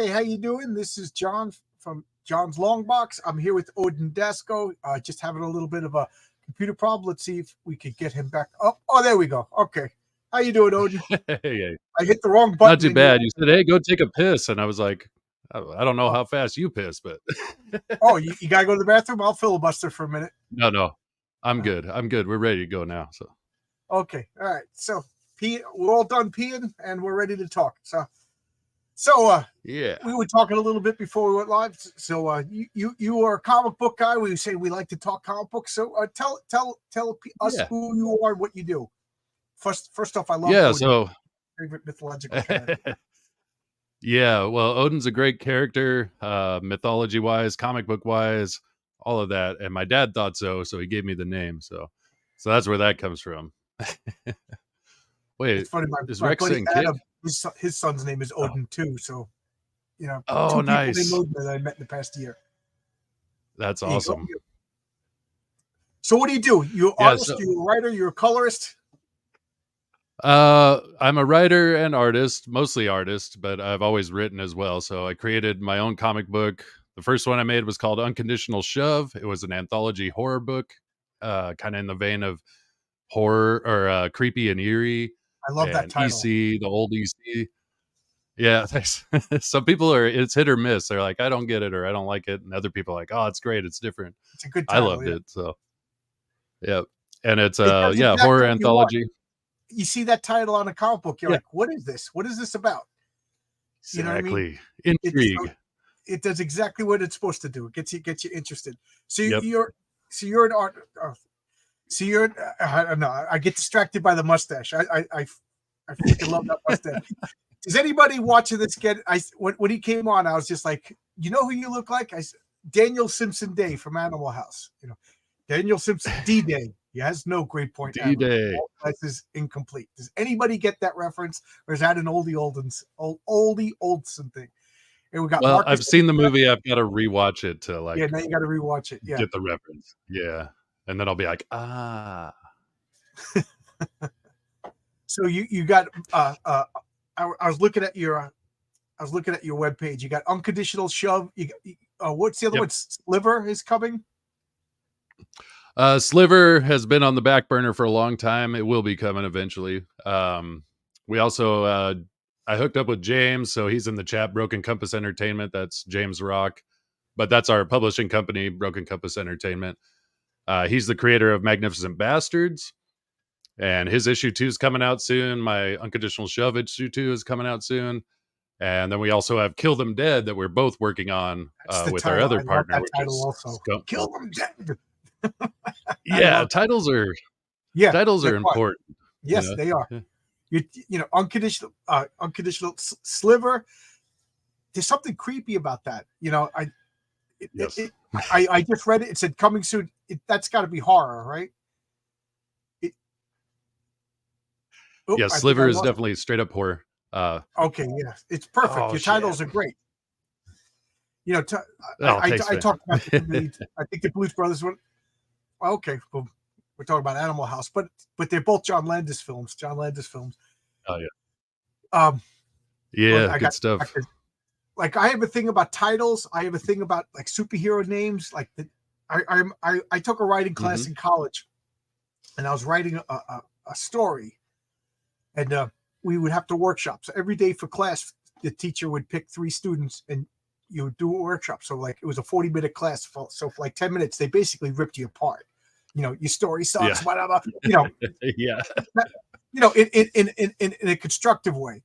Hey, how you doing? This is John from John's Long Box. I'm here with Odin Dasko. Just having a little bit of a computer problem. Let's see if we could get him back up. Oh, there we go. Okay. How you doing, Odin? Hey, I hit the wrong button. not too bad. You said, "Hey, go take a piss," and I was like, "I don't know how fast you piss, but." Oh, you got to go to the bathroom? I'll filibuster for a minute. No, I'm good. I'm good. We're ready to go now. So. Okay. All right. So we're all done peeing and we're ready to talk. So Yeah. we were talking a little bit before we went live. So you are a comic book guy. We say we like to talk comic books. So tell us who you are, what you do. First off, I love Odin. So Favorite mythological character. Yeah, well, Odin's a great character, mythology wise, comic book wise, all of that. And my dad thought so he gave me the name. So that's where that comes from. Wait, it's funny. Is my Rex buddy saying Adam, his son's name is Odin too. So oh, two nice. people named Odin that I met in the past year. That's awesome. So what do? You're an artist, you're a writer, you're a colorist? I'm a writer and artist, mostly artist, but I've always written as well. So I created my own comic book. The first one I made was called Unconditional Shove. It was an anthology horror book, kind of in the vein of horror or creepy and eerie. I love that title. EC, the old EC. Yeah, thanks. Some people it's hit or miss. They're like, I don't get it or I don't like it. And other people are like, oh, it's great. It's different. It's a good title. I loved it. So, yeah. And it's horror anthology. You see that title on a comic book, you're like, what is this? What is this about? Exactly. You know what I mean? Intrigue. It does exactly what it's supposed to do. It gets you interested. So you're an art. I don't know. I get distracted by the mustache. I freaking love that mustache. Does anybody watching this get? When he came on, I was just like, you know who you look like? Daniel Simpson Day from Animal House. You know, Daniel Simpson D-Day. He has no great point. D-Day. This is incomplete. Does anybody get that reference, or is that an oldie Oldson thing? And we got. Well, I've seen the movie. I've got to rewatch it to like. Yeah, now you got to rewatch it. Yeah, get the reference. Yeah, and then I'll be like, ah. So you got. I was looking at your webpage. You got Unconditional Shove. You got, what's the other one? Sliver is coming. Sliver has been on the back burner for a long time. It will be coming eventually. We also I hooked up with James, so he's in the chat. Broken Compass Entertainment. That's James Rock, but that's our publishing company, Broken Compass Entertainment. He's the creator of Magnificent Bastards, and his issue 2 is coming out soon. My Unconditional Shove issue 2 is coming out soon. And then we also have Kill Them Dead that we're both working on with our other partner. Kill Them Dead. Titles are important. Yes, they are. You know, unconditional Sliver. There's something creepy about that. You know, I just read it. It said coming soon. That's got to be horror, right? Sliver is definitely straight up horror. Okay, yeah, it's perfect. Your titles are great. You know, I talked about I think the Blues Brothers one. Okay, well, we're talking about Animal House, but they're both John Landis films. Oh yeah. Good stuff. Like I have a thing about titles. I have a thing about like superhero names. Like I took a writing class in college, and I was writing a story, and we would have to workshop. So every day for class, the teacher would pick 3 students, and you would do a workshop. So like it was a 40-minute class. So for like 10 minutes, they basically ripped you apart. You know, your story sucks, whatever. You know, you know, in a constructive way.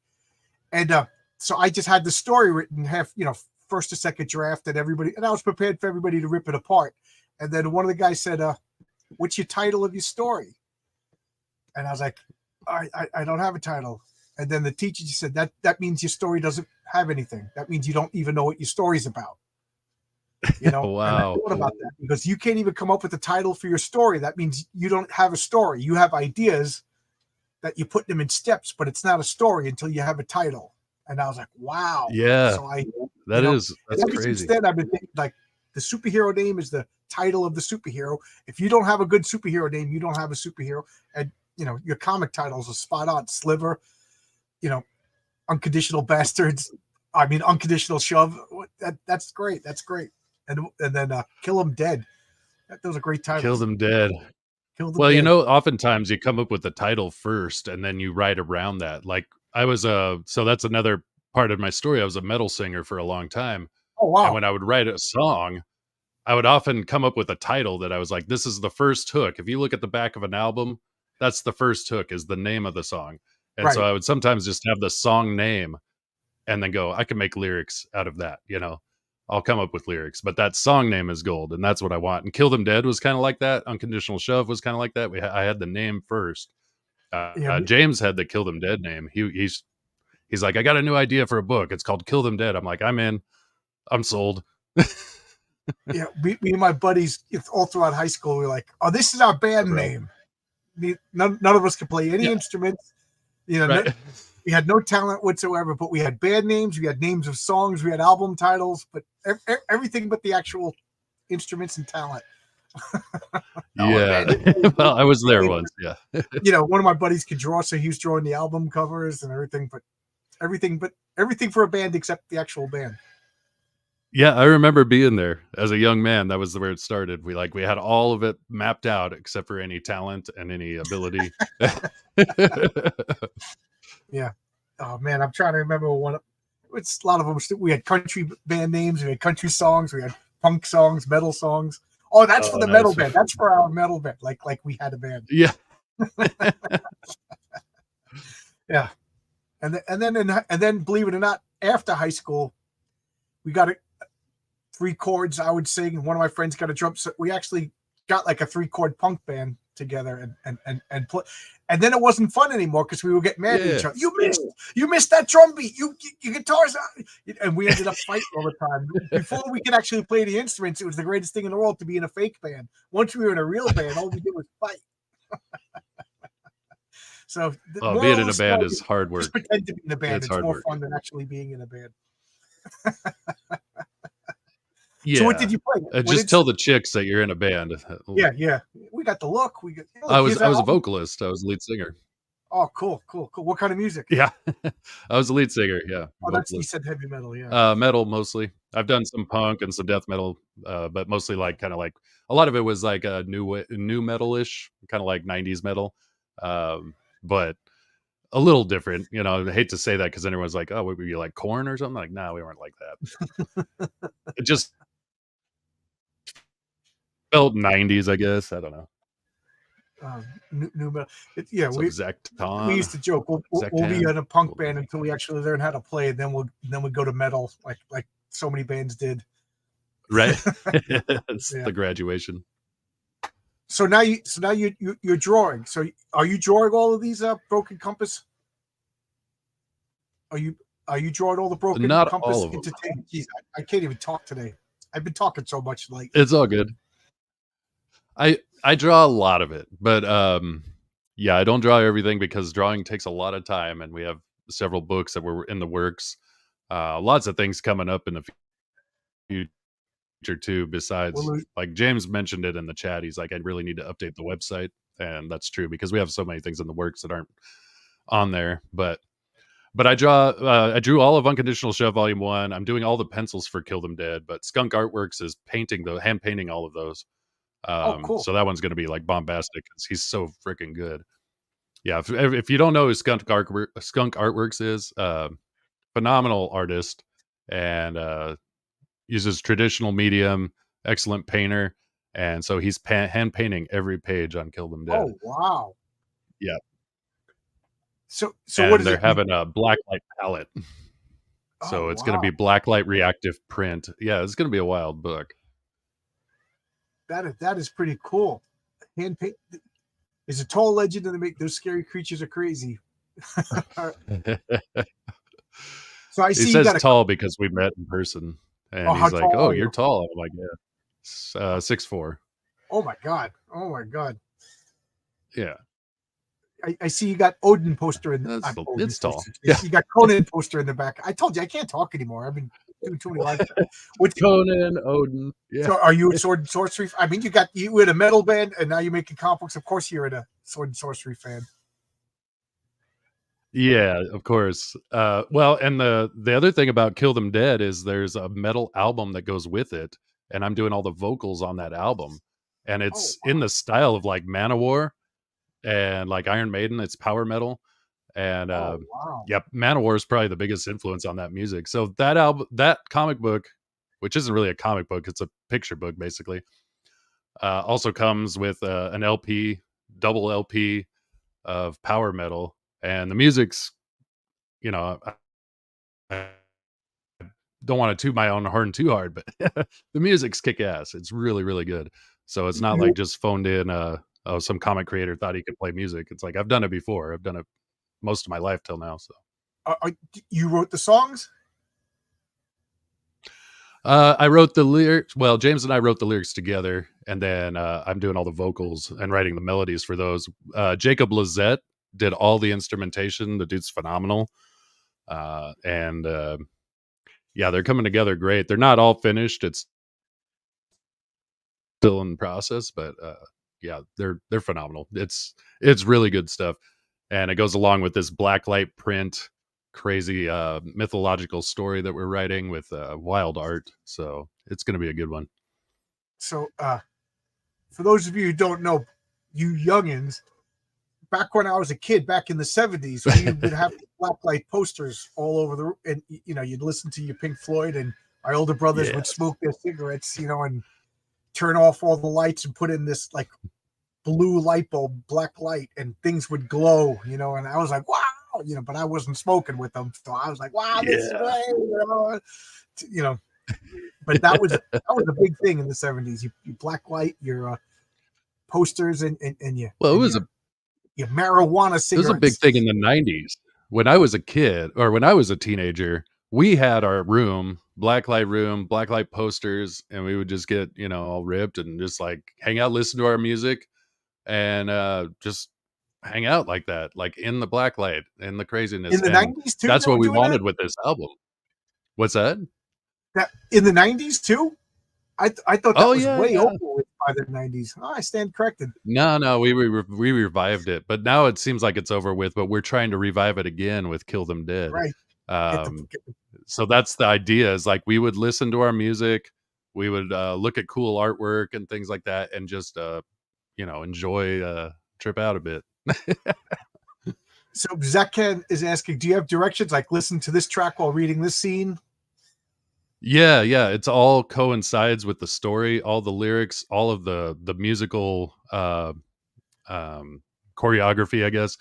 And so I just had the story written half, you know, first or second draft, and I was prepared for everybody to rip it apart. And then one of the guys said, "What's your title of your story?" And I was like, I don't have a title. And then the teacher just said, that means your story doesn't have anything. That means you don't even know what your story's about. You know, wow. And I thought about that because you can't even come up with a title for your story. That means you don't have a story. You have ideas that you put them in steps, but it's not a story until you have a title. And I was like, wow. Yeah. So that's crazy. Instead, I've been thinking like the superhero name is the title of the superhero. If you don't have a good superhero name, you don't have a superhero. And you know, your comic titles are spot on. Sliver, you know, Unconditional Bastards. I mean, Unconditional Shove. That's great. That's great. And then Kill 'Em Dead. Those are great titles. Kill Them Dead. Kill Them Well, Dead. oftentimes you come up with the title first and then you write around that. Like I was so that's another part of my story. I was a metal singer for a long time. Oh wow. And when I would write a song, I would often come up with a title that I was like, this is the first hook. If you look at the back of an album, that's the first hook is the name of the song. And so Right. I would sometimes just have the song name and then go, I can make lyrics out of that, I'll come up with lyrics, but that song name is gold, and that's what I want. And Kill Them Dead was kind of like that. Unconditional Shove was kind of like that. I had the name first. Yeah. James had the Kill Them Dead name. He's like, I got a new idea for a book. It's called Kill Them Dead. I'm like, I'm in. I'm sold. Yeah. Me and my buddies all throughout high school, we were like, oh, this is our band name. None of us could play any instruments. Right. We had no talent whatsoever, but we had band names, we had names of songs, we had album titles, but everything but the actual instruments and talent. Yeah. Well, I was there once. Yeah. One of my buddies could draw, so he was drawing the album covers and everything, but everything for a band except the actual band. Yeah, I remember being there as a young man. That was where it started. We had all of it mapped out except for any talent and any ability. Yeah. Oh man, I'm trying to remember one. It's a lot of them. We had country band names. We had country songs. We had punk songs, metal songs. Oh, that's for the metal band. That's for our metal band. Like we had a band. Yeah. Yeah. And then, believe it or not, after high school, we got 3 chords. I would sing. One of my friends got a drum. So we actually got like a 3-chord punk band together and play. And then it wasn't fun anymore because we were getting mad at each other. You missed that drum beat. Your guitar's out. And we ended up fighting all the time. Before we could actually play the instruments, it was the greatest thing in the world to be in a fake band. Once we were in a real band, all we did was fight. So being in a band is hard work. Just pretend to be in a band. It's more work. fun than actually being in a band. Yeah. So what did you play? Just tell the chicks that you're in a band. Yeah. We got the look. I was a vocalist. I was a lead singer. Oh, cool. What kind of music? Yeah. I was a lead singer. Yeah. Oh, you said heavy metal. Yeah. Metal mostly. I've done some punk and some death metal, but mostly kind of a lot of it was like a new metal-ish, kind of like 90s metal, but a little different. I hate to say that because then everyone's like, oh, were you like Korn or something? Like, no, we weren't like that. It just felt 90s, I guess. I don't know. New metal. We used to joke we'll be in a punk band until we actually learn how to play, and then we'll go to metal like so many bands did. Right. It's the graduation. So now you're drawing. So are you drawing all of these Broken Compass? Are you drawing all the Broken Not Compass all of them. entertainment? Jeez, I can't even talk today. I've been talking so much. It's all good. I draw a lot of it, but I don't draw everything because drawing takes a lot of time, and we have several books that were in the works. Lots of things coming up in the future too. Besides, like James mentioned it in the chat, he's like, I really need to update the website, and that's true because we have so many things in the works that aren't on there. But I drew all of Unconditional Shove Volume 1. I'm doing all the pencils for Kill Them Dead, but Skunk Artworks is hand painting all of those. Cool. So that one's going to be like bombastic because he's so freaking good. Yeah, if you don't know who Skunk Artworks is, phenomenal artist, and uses traditional medium, excellent painter, and so he's hand painting every page on Kill Them Dead. Oh wow! Yeah. So what is they're having a blacklight palette, so it's going to be blacklight reactive print. Yeah, it's going to be a wild book. That is pretty cool. Hand paint is a tall legend, and those scary creatures are crazy. So I see he says tall because we met in person, and he's like, "Oh, you're tall." I'm like, "Yeah, 6'4". Oh my god! Yeah. I see you got Odin poster in the. It's tall. Yeah. You got Conan poster in the back. I told you I can't talk anymore. I've been doing too many live. With Conan, Odin. Yeah. So are you a sword and sorcery? I mean, you in a metal band, and now you're making comic books. Of course, you're a sword and sorcery fan. Yeah, of course. Well, and the other thing about Kill Them Dead is there's a metal album that goes with it, and I'm doing all the vocals on that album, and Oh it's in wow. the style of like Manowar and like Iron Maiden. It's power metal, and Oh wow. yep, Manowar is probably the biggest influence on that music. So that album, that comic book, which isn't really a comic book, it's a picture book basically, also comes with an LP, double LP of power metal, and the music's, you know, I don't want to toot my own horn too hard, but the music's kick ass. It's really, really good. So it's not like You just phoned in. Oh, some comic creator thought he could play music. It's like I've done it before. I've done it most of my life till now. So you wrote the songs? I wrote the lyrics. Well, James and I wrote the lyrics together, and then I'm doing all the vocals and writing the melodies for those. Jacob Lizette did all the instrumentation. The dude's phenomenal. And yeah, they're coming together great. They're not all finished. It's still in process, but yeah, they're phenomenal. It's really good stuff, and it goes along with this blacklight print, crazy mythological story that we're writing with wild art. So it's going to be a good one. So for those of you who don't know, you youngins, back when I was a kid, back in the 70s, we would have blacklight posters all over and you know, you'd listen to your Pink Floyd, and my older brothers would Yes. smoke their cigarettes, you know, and turn off all the lights and put in this like blue light bulb, black light, and things would glow, you know, and I was like, wow, you know, but I wasn't smoking with them. So I was like, wow, this is Yeah. great, you know, but that was a big thing in the 70s. You black light your posters Well, and your marijuana it was a big thing in cigarettes. the 90s. When I was a kid or when I was a teenager, we had our room, blacklight posters, and we would just get, all ripped and just like hang out, listen to our music, and just hang out like that, like in the blacklight and the In craziness. the And 90s too, that's they what were we doing that. wanted with this album. What's that? That in the 90s too. I thought that Oh was yeah, way over yeah. with by the 90s. Oh, I stand corrected. No, no, we revived it, but now it seems like it's over with. But we're trying to revive it again with Kill Them Dead. Right. Get the Um, get the so that's the idea. Is like we would listen to our music, we would look at cool artwork and things like that, and just enjoy, trip out a bit. So Zekan is asking, do you have directions like listen to this track while reading this scene? Yeah, yeah, it's all coincides with the story, all the lyrics, all of the musical um, choreography, I guess,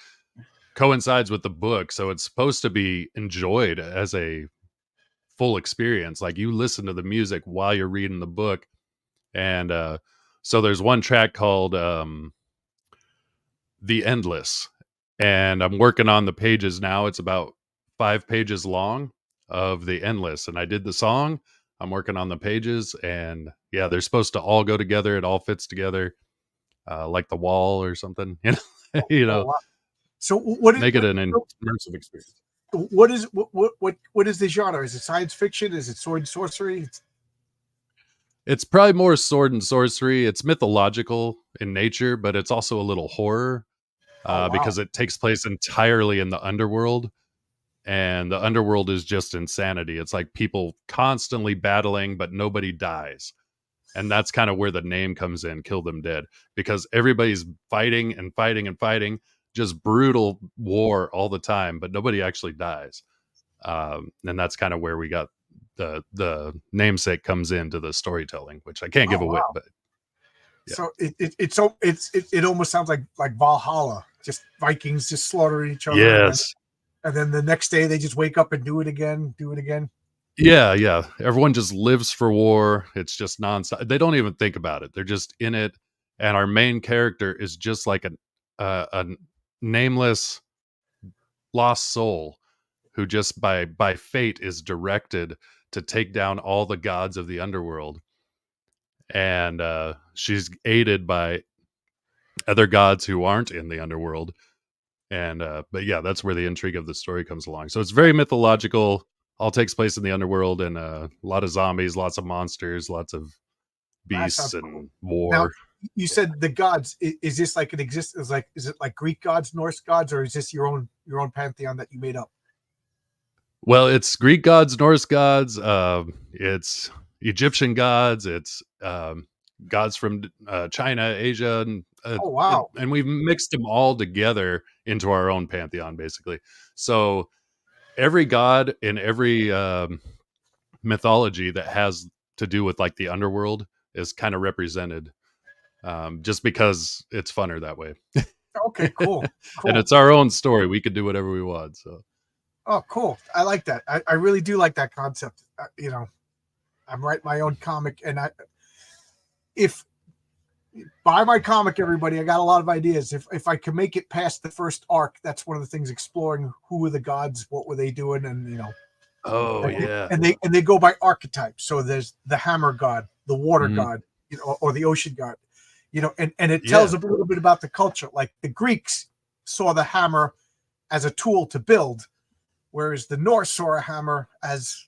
coincides with the book. So it's supposed to be enjoyed as a full experience. Like you listen to the music while you're reading the book, and so there's one track called "The Endless," and I'm working on the pages now. It's about 5 pages long of "The Endless," and I did the song. I'm working on the pages, and yeah, they're supposed to all go together. It all fits together, like the wall or something. You Oh know, wow. So what is make it an immersive experience. what is the genre? Is it science fiction? Is it sword and sorcery? It's probably more sword and sorcery. It's mythological in nature, but it's also a little horror, Oh wow. because it takes place entirely in the underworld, and the underworld is just insanity. It's like people constantly battling, but nobody dies. And that's kind of where the name comes in, Kill Them Dead, because everybody's fighting and fighting and fighting, just brutal war all the time, but nobody actually dies. And that's kind of where we got the namesake comes into the storytelling, which I can't give Oh away, wow. but yeah. So it almost sounds like Valhalla, just Vikings just slaughtering each other, Yes. and then the next day they just wake up and do it again, do it again. Yeah, yeah. Everyone just lives for war. It's just nonstop. They don't even think about it. They're just in it. And our main character is just like a nameless lost soul who just by fate is directed to take down all the gods of the underworld. And she's aided by other gods who aren't in the underworld. And but yeah, that's where the intrigue of the story comes along. So it's very mythological, all takes place in the underworld, and a lot of zombies, lots of monsters, lots of That beasts sounds cool. and Now, war. you said the gods. Is this like an exist? Is it like Greek gods, Norse gods, or is this your own pantheon that you made up? Well, it's Greek gods, Norse gods, it's Egyptian gods, it's gods from China, Asia, Oh wow. and we've mixed them all together into our own pantheon, basically. So every god in every mythology that has to do with like the underworld is kind of represented, just because it's funner that way. Okay, cool, And cool. it's our own story. We could do whatever we want. So Oh, cool. I like that. I really do like that concept. I'm writing my own comic, and if buy my comic, everybody, I got a lot of ideas. If I can make it past the first arc, that's one of the things, exploring who were the gods, what were they doing, and oh yeah. and they go by archetypes. So there's the hammer god, the water Mhm. god, or the ocean god, and it tells Yeah. a little bit about the culture. Like the Greeks saw the hammer as a tool to build, whereas the Norse saw a hammer as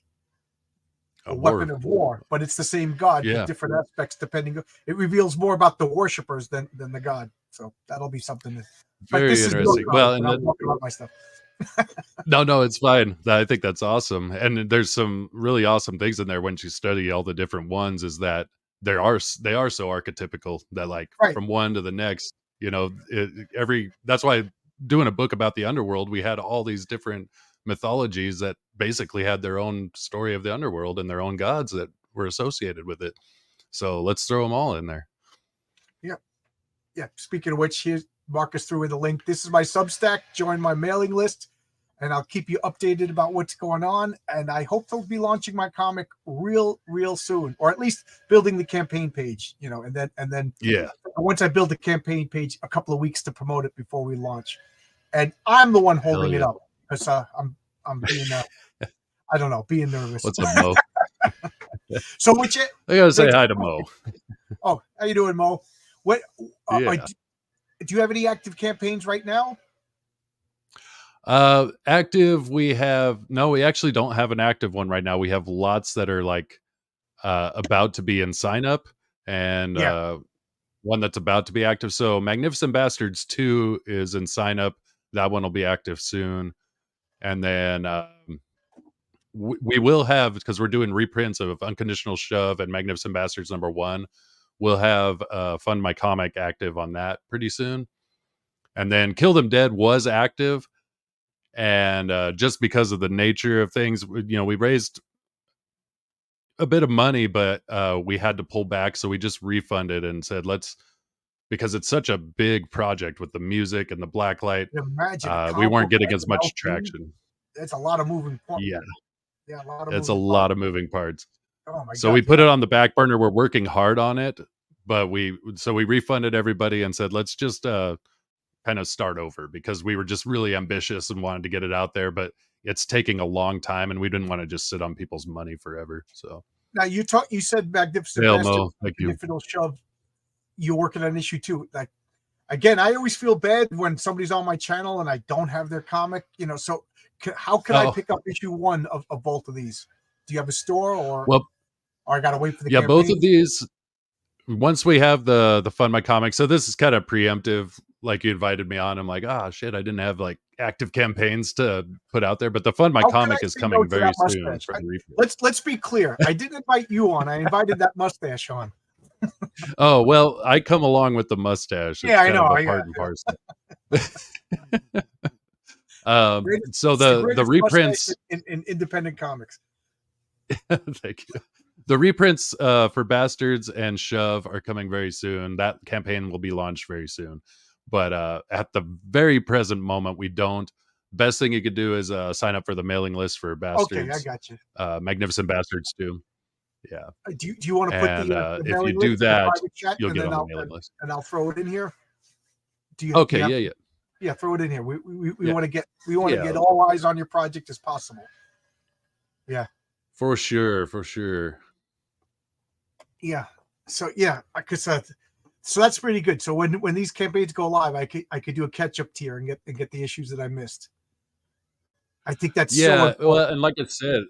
a A weapon war. of war. But it's the same god, but Yeah. different aspects depending. It reveals more about the worshippers than the god. So that'll be something. But Very this is your interesting. comic, Well, but and I'm then talking about my stuff. no, it's fine. I think that's awesome. And there's some really awesome things in there once you study all the different ones, is that they are so archetypical that like Right. from one to the next, every that's why doing a book about the underworld, we had all these different mythologies that basically had their own story of the underworld and their own gods that were associated with it. So let's throw them all in there. Yeah. Yeah. Speaking of which, here's Marcus threw in the link. This is my Substack. Join my mailing list, and I'll keep you updated about what's going on. And I hope to be launching my comic real soon, or at least building the campaign page. And then Yeah. once I build the campaign page, a couple of weeks to promote it before we launch. And I'm the one holding it up because I'm being I don't know, being nervous. What's up, Mo? So which I gotta say hi to Mo. Oh, how you doing, Mo? What Yeah. do you have any active campaigns right now? Active, we actually don't have an active one right now. We have lots that are like about to be in sign up, and Yeah. one that's about to be active. So Magnificent Bastards 2 is in sign up. That one will be active soon. And then we will have, because we're doing reprints of Unconditional Shove and Magnificent Bastards #1, we'll have Fund My Comic active on that pretty soon. And then Kill Them Dead was active, and just because of the nature of things, we raised a bit of money, but we had to pull back, so we just refunded and said because it's such a big project with the music and the blacklight, Imagine a we combo weren't getting as for much LP. traction. It's a lot of moving parts. Yeah, Yeah, a lot of it's a moving parts. lot of moving parts. Oh my So god! we put it on the back burner. We're working hard on it, but we refunded everybody and said let's just kind of start over, because we were just really ambitious and wanted to get it out there, but it's taking a long time, and we didn't want to just sit on people's money forever. So Now you said Magnificent Dale Bastard, Mo, thank you. Magnificent Shove. You're working on an issue too. Like, again, I always feel bad when somebody's on my channel and I don't have their comic. So how can I pick up issue 1 of both of these? Do you have a store, or I got to wait for the campaign? Both of these, once we have the Fund My Comic. So this is kind of preemptive. Like, you invited me on, I'm like, shit, I didn't have like active campaigns to put out there, but the Fund My Comic is coming very soon. Let's be clear. I didn't invite you on. I invited that mustache on. Oh, well, I come along with the mustache. It's I know. Part and parcel. So the reprints in independent comics. Thank you. The reprints for Bastards and Shove are coming very soon. That campaign will be launched very soon. But at the very present moment, we don't. Best thing you could do is sign up for the mailing list for Bastards. Okay, I got you. Magnificent Bastards too. Yeah. Do you want to put the if you do that, you'll get on the mailing list, and I'll throw it in here. Okay. Yeah. Throw it in here. We want to get get all eyes on your project as possible. Yeah. For sure. Yeah. So because so that's pretty good. So when these campaigns go live, I could do a catch up tier and get the issues that I missed. I think that's so well, and like I said,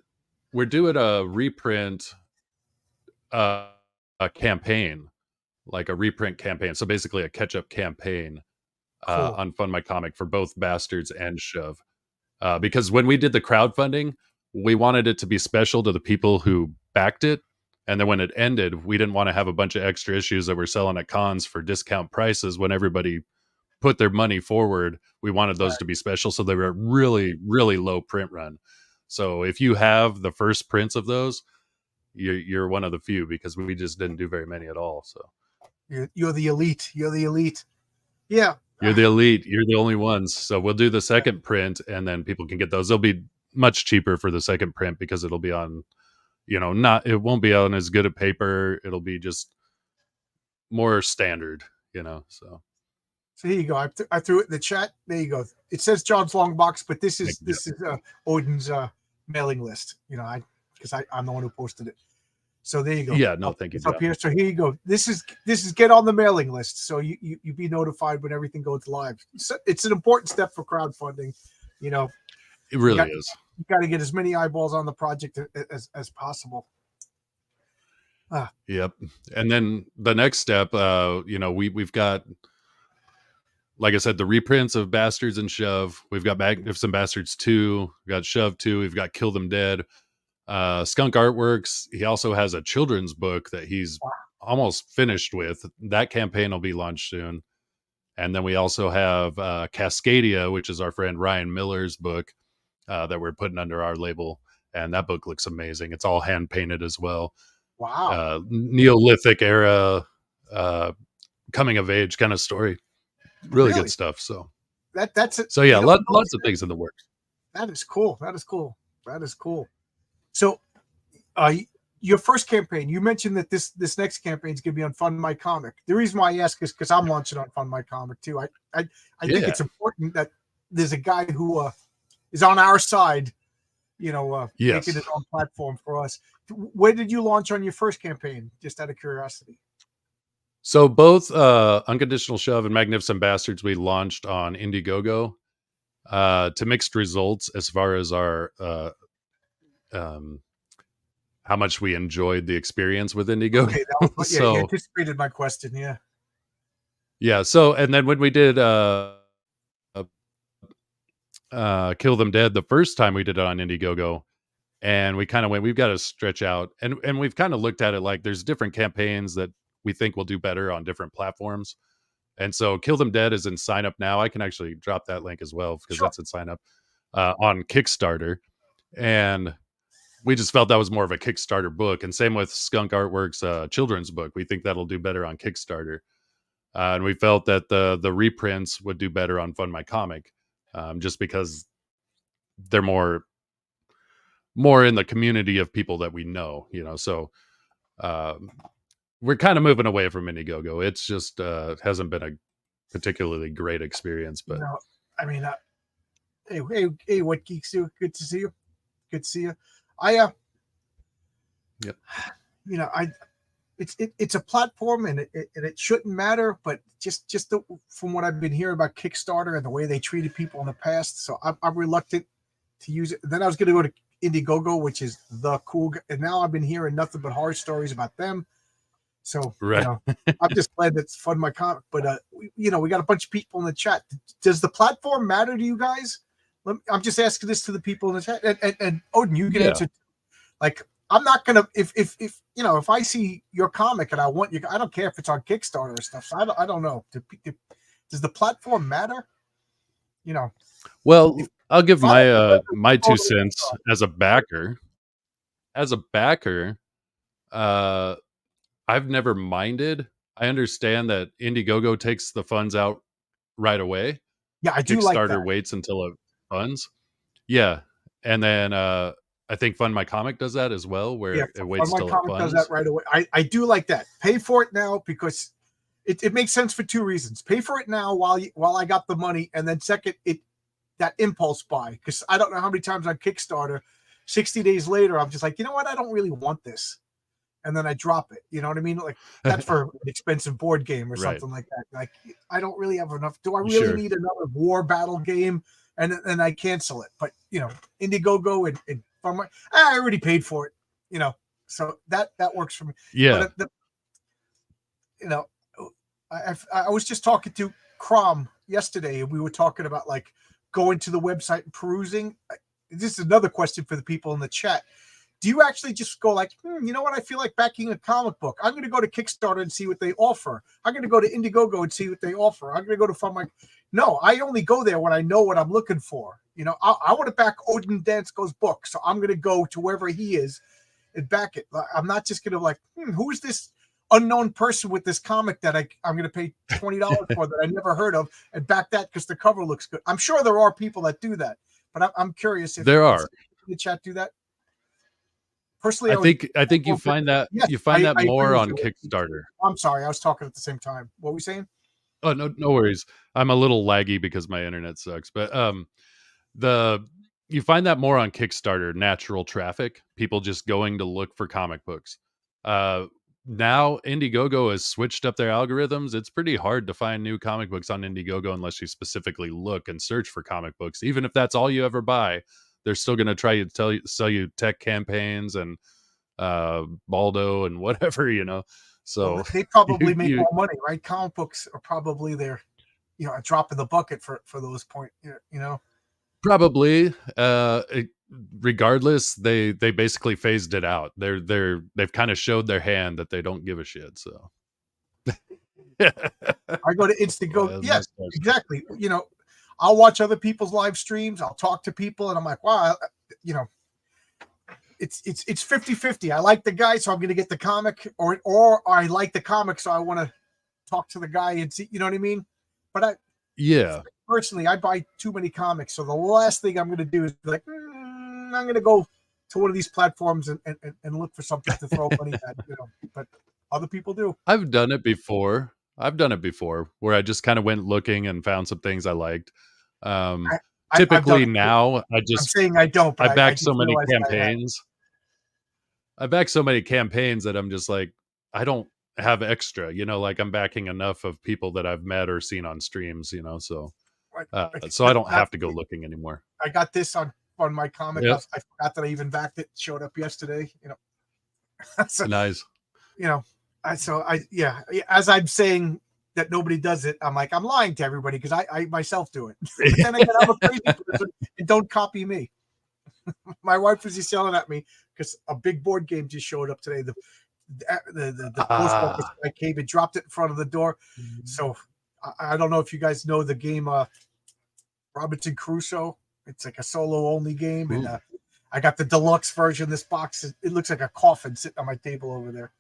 we're doing a reprint a campaign. like a reprint campaign. So basically a catch-up campaign Cool. on Fund My Comic for both Bastards and Shove. Because when we did the crowdfunding, we wanted it to be special to the people who backed it. And then when it ended, we didn't want to have a bunch of extra issues that we're selling at cons for discount prices when everybody put their money forward. We wanted those to be special. So they were a really, really low print run. So if you have the first prints of those, you're one of the few, because we just didn't do very many at all. So You're the elite. You're the elite. Yeah. you're the elite. You're the only ones. So we'll do the second print, and then people can get those. They'll be much cheaper for the second print because it'll be on, it won't be on as good a paper. It'll be just more standard, so. So here you go. I threw it in the chat. There you go. It says John's Long Box, but this is Odin's mailing list. Because I'm the one who posted it. So there you go. Yeah, no, thank you. It's up here. So here you go. This is get on the mailing list, so you be notified when everything goes live. So it's an important step for crowdfunding. It really is. You got to get as many eyeballs on the project as possible. Yep. And then the next step, we've got, like I said, the reprints of Bastards and Shove. We've got Magnificent Bastards 2. We've got Shove 2. We've got Kill Them Dead. Skunk Artworks, he also has a children's book that he's almost finished with. That campaign will be launched soon. And then we also have Cascadia, which is our friend Ryan Miller's book that we're putting under our label. And that book looks amazing. It's all hand painted as well. Wow. Neolithic era coming of age kind of story. Really good stuff. So that's it. So yeah, lots of things in the works. That is cool. So your first campaign, you mentioned that this next campaign is going to be on Fund My Comic. The reason why I ask is because I'm launching on Fund My Comic too. I think it's important that there's a guy who is on our side, making his own platform for us. Where did you launch on your first campaign? Just out of curiosity. So both Unconditional Shove and Magnificent Bastards we launched on Indiegogo, to mixed results as far as our how much we enjoyed the experience with Indiegogo. Okay, that was, you anticipated my question. Yeah. So, and then when we did Kill Them Dead the first time, we did it on Indiegogo, and we kind of went, we've got to stretch out, and we've kind of looked at it like there's different campaigns that we think will do better on different platforms. And so Kill Them Dead is in sign up now. I can actually drop that link as well, because that's in sign up on Kickstarter. And we just felt that was more of a Kickstarter book. And same with Skunk Artworks children's book. We think that'll do better on Kickstarter. And we felt that the reprints would do better on Fund My Comic, just because they're more in the community of people that we know, so we're kind of moving away from Indiegogo. It's just hasn't been a particularly great experience. But hey, what geeks do? Good to see you. It's a platform, and it shouldn't matter, but just from what I've been hearing about Kickstarter and the way they treated people in the past, so I'm reluctant to use it. Then I was going to go to Indiegogo, which is the cool, and now I've been hearing nothing but horror stories about them. So I'm just glad that's Fund My Comic. But we got a bunch of people in the chat. Does the platform matter to you guys? I'm just asking this to the people in the chat. And Odin, you can answer. Like, I'm not gonna if I see your comic and I want you, I don't care if it's on Kickstarter or stuff. So I don't know. Does the platform matter? Well, I'll give my 2 cents as a backer. I've never minded. I understand that Indiegogo takes the funds out right away. Yeah, I do like that. Kickstarter waits until it funds. Yeah, and then I think Fund My Comic does that as well, where it waits till it funds. Does that right away. I do like that. Pay for it now, because it makes sense for 2 reasons. Pay for it now while I got the money, and then second, that impulse buy, because I don't know how many times on Kickstarter, 60 days later, I'm just like, you know what, I don't really want this, and then I drop it. You know what I mean? Like, that's for an expensive board game or something like that. Like, I don't really have enough. Do I really need another war battle game? And I cancel it. But Indiegogo and I already paid for it. So that works for me. Yeah. But I was just talking to Crom yesterday, and we were talking about like going to the website and perusing. This is another question for the people in the chat. Do you actually just go like, you know what? I feel like backing a comic book. I'm going to go to Kickstarter and see what they offer. I'm going to go to Indiegogo and see what they offer. I'm going to go to Fund My. No, I only go there when I know what I'm looking for. You know, I want to back Odin Dasko's book, so I'm going to go to wherever he is and back it. I'm not just going to like, who is this unknown person with this comic that I'm going to pay $20 for that I never heard of and back that because the cover looks good. I'm sure there are people that do that, but I'm curious if there are. In the chat do that. Personally, I think you find that more on Kickstarter. I'm sorry, I was talking at the same time. What were we saying? Oh, no worries. I'm a little laggy because my internet sucks, but you find that more on Kickstarter, natural traffic, people just going to look for comic books. Now Indiegogo has switched up their algorithms. It's pretty hard to find new comic books on Indiegogo unless you specifically look and search for comic books. Even if that's all you ever buy, they're still going to try to sell you tech campaigns and Baldo and whatever, you know. So well, they probably make more money, right? Comic books are probably a drop in the bucket for those point, you know. Probably. Regardless, they basically phased it out. They've kind of showed their hand that they don't give a shit. So I go to Instago. Yes, exactly. You know, I'll watch other people's live streams. I'll talk to people, and I'm like, wow, you know, it's 50-50. I like the guy, so I'm going to get the comic, or I like the comic, so I want to talk to the guy and see. You know what I mean? But personally, I buy too many comics, so the last thing I'm going to do is be like, I'm going to go to one of these platforms and look for something to throw money at. You know, but other people do. I've done it before where I just kind of went looking and found some things I liked. Typically now I'm saying I don't, but I back so many campaigns. I back so many campaigns that I'm just like, I don't have extra, you know, like I'm backing enough of people that I've met or seen on streams, you know, so so I don't have to go looking anymore. I got this on my comic. Yep. I forgot that I even backed it. Showed up yesterday, you know. So, nice. You know, as I'm saying that nobody does it, I'm like, I'm lying to everybody because I myself do it. But then again, I'm a crazy person and don't copy me. My wife was just yelling at me because a big board game just showed up today. The post office guy came and dropped it in front of the door. So I don't know if you guys know the game Robinson Crusoe. It's like a solo only game, and I got the deluxe version. This box it looks like a coffin sitting on my table over there.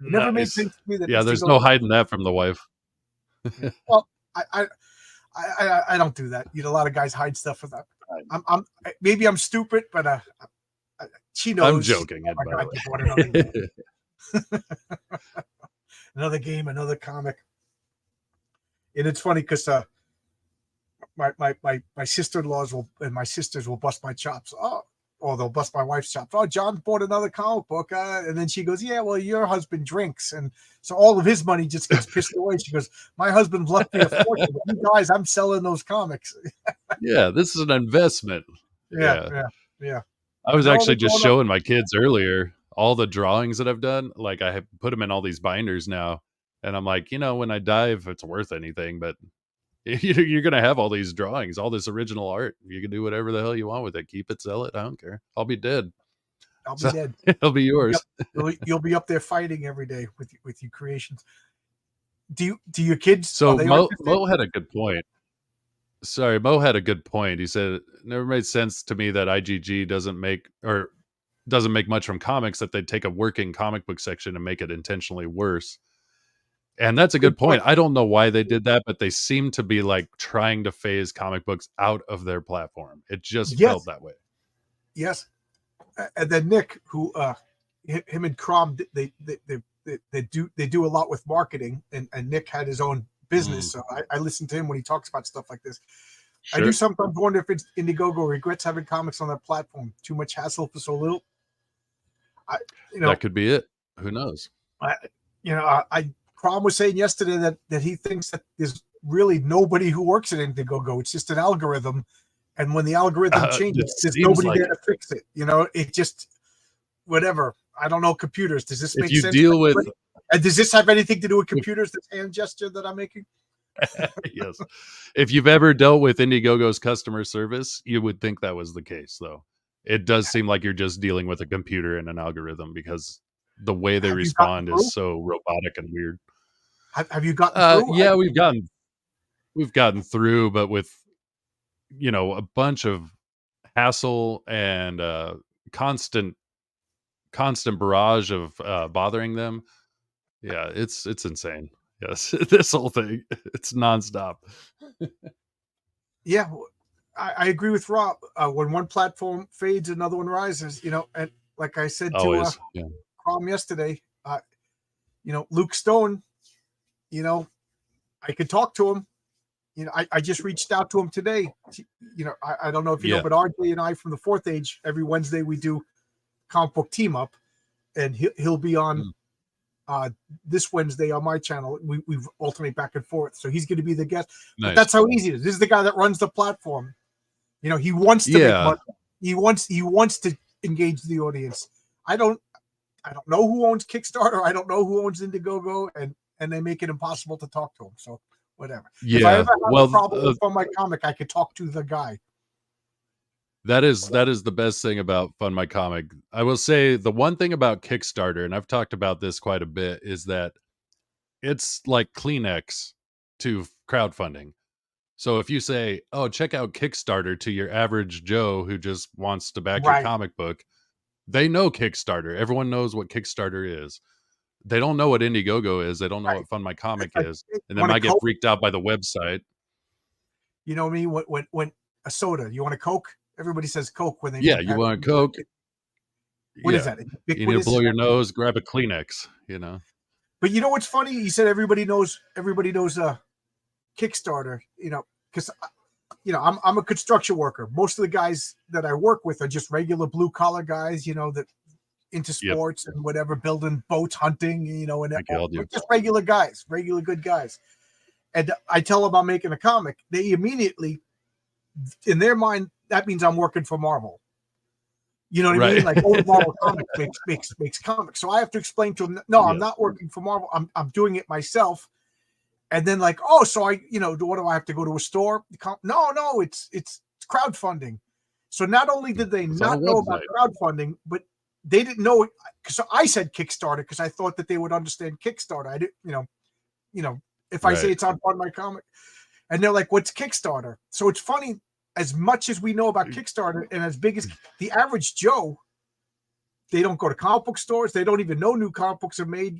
It never made sense to me that there's no hiding that from the wife. Well, I don't do that. You know, a lot of guys hide stuff with that. I'm maybe I'm stupid, but she knows. I'm joking. Another game, another comic, and it's funny because my sister-in-laws and my sisters will bust my chops. Or they'll bust my wife's chops. Oh, John bought another comic book, and then she goes, "Yeah, well, your husband drinks, and so all of his money just gets pissed away." She goes, "My husband left me a fortune. But you guys, I'm selling those comics." Yeah, this is an investment. Yeah. I was actually just showing my kids earlier all the drawings that I've done. Like I have put them in all these binders now, and I'm like, you know, when I die, if it's worth anything, but you're going to have all these drawings, all this original art. You can do whatever the hell you want with it. Keep it, sell it. I don't care. I'll be dead. I'll be dead. It'll be yours. You'll be up there fighting every day with your creations. Do your kids? So Mo had a good point. Sorry, Mo had a good point. He said it never made sense to me that IGG doesn't make much from comics, that they'd take a working comic book section and make it intentionally worse. And that's a good point. I don't know why they did that, but they seem to be like trying to phase comic books out of their platform. It just felt that way. Yes. And then Nick, who him and Crom, they do a lot with marketing, and Nick had his own business. So I listen to him when he talks about stuff like this. Sure. I do sometimes wonder if it's Indiegogo regrets having comics on their platform. Too much hassle for so little. That could be it. Who knows? Crom was saying yesterday that he thinks that there's really nobody who works at Indiegogo. It's just an algorithm, and when the algorithm changes, there's nobody there to fix it. You know, it just whatever. I don't know computers. Does this make sense? And does this have anything to do with computers? This hand gesture that I'm making? Yes. If you've ever dealt with Indiegogo's customer service, you would think that was the case, though. It does seem like you're just dealing with a computer and an algorithm because the way they Have you gotten respond through? is so robotic and weird. Have you gotten through? Yeah, we've gotten through, but with a bunch of hassle and constant barrage of bothering them. Yeah, it's insane. Yes, this whole thing, it's nonstop. Yeah, I agree with Rob. When one platform fades, another one rises. And like I said to Always. Yeah. Crom yesterday, Luke Stone. I could talk to him. I just reached out to him today. I don't know if you know, but RJ and I from the Fourth Age, every Wednesday we do comic book team up, and he'll be on this Wednesday on my channel. We alternate back and forth, so he's going to be the guest. Nice. But that's how easy it is. This is the guy that runs the platform. He wants to make money. He wants to engage the audience. I don't know who owns Kickstarter. I don't know who owns Indiegogo, and they make it impossible to talk to him. So whatever. Yeah. If I ever have a problem from my comic, I could talk to the guy. That is the best thing about Fund My Comic. I will say the one thing about Kickstarter, and I've talked about this quite a bit, is that it's like Kleenex to crowdfunding. So if you say, "Oh, check out Kickstarter," to your average Joe who just wants to back your comic book, they know Kickstarter. Everyone knows what Kickstarter is. They don't know what Indiegogo is. They don't know what Fund My Comic is, and they might get freaked out by the website. You know what I mean? When a soda, you want a Coke? Everybody says Coke when they you want a Coke. What is that? You need to blow your nose, grab a Kleenex. But you know what's funny? You said everybody knows Kickstarter. Because I'm a construction worker. Most of the guys that I work with are just regular blue collar guys. That into sports and whatever, building boats, hunting. And just regular guys, regular good guys. And I tell them I'm making a comic. They immediately, in their mind, that means I'm working for Marvel. You know what I mean? Like, Marvel Comics makes comics. So I have to explain to them, no, I'm not working for Marvel. I'm doing it myself. And then like, so what do I have to go to a store? No, it's crowdfunding. So not only did they not know about crowdfunding, but they didn't know it. So I said Kickstarter because I thought that they would understand Kickstarter. I didn't, if I say it's on Fund My Comic, and they're like, what's Kickstarter? So it's funny, as much as we know about Kickstarter and as big as the average Joe, they don't go to comic book stores. They don't even know new comic books are made.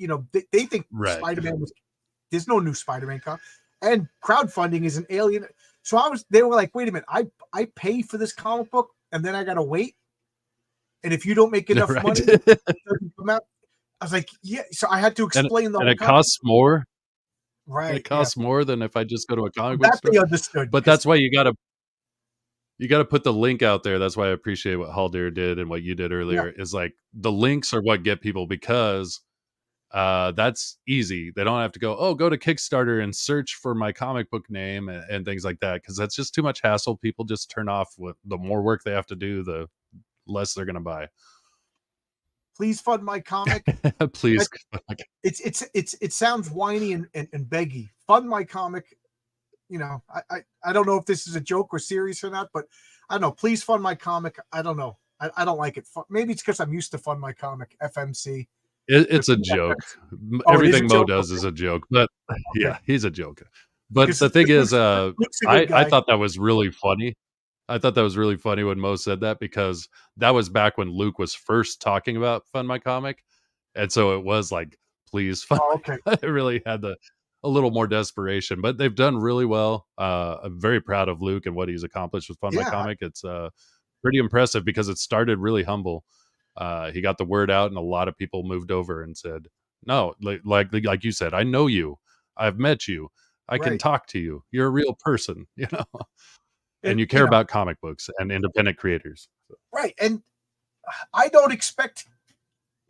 They think Spider-Man there's no new Spider-Man comic, and crowdfunding is an alien. So they were like, wait a minute, I pay for this comic book and then I got to wait. And if you don't make enough money, it doesn't come out. I was like, yeah. So I had to explain and it costs more. Right. It costs more than if I just go to a comic book store. They understood. But that's why you got to put the link out there. That's why I appreciate what Haldir did and what you did earlier. Is like the links are what get people, because that's easy. They don't have to go to Kickstarter and search for my comic book name and things like that, because that's just too much hassle. People just turn off. The more work they have to do, the less they're going to buy. Please fund my comic. Please. It sounds whiny and beggy. Fund my comic. I don't know if this is a joke or serious or not, but I don't know. Please fund my comic. I don't know. I don't like it. Maybe it's because I'm used to Fund My Comic, FMC. It's a joke. Everything Mo does is a joke, but he's a joke. But the thing is, I thought that was really funny. I thought that was really funny when Mo said that, because that was back when Luke was first talking about Fund My Comic. And so it was like, please fund. It really had a little more desperation, but they've done really well. I'm very proud of Luke and what he's accomplished with Fund My Comic. It's pretty impressive because it started really humble. He got the word out and a lot of people moved over and said, no, like you said, I know you, I've met you, I can talk to you. You're a real person, and you care about comic books and independent creators. Right. And I don't expect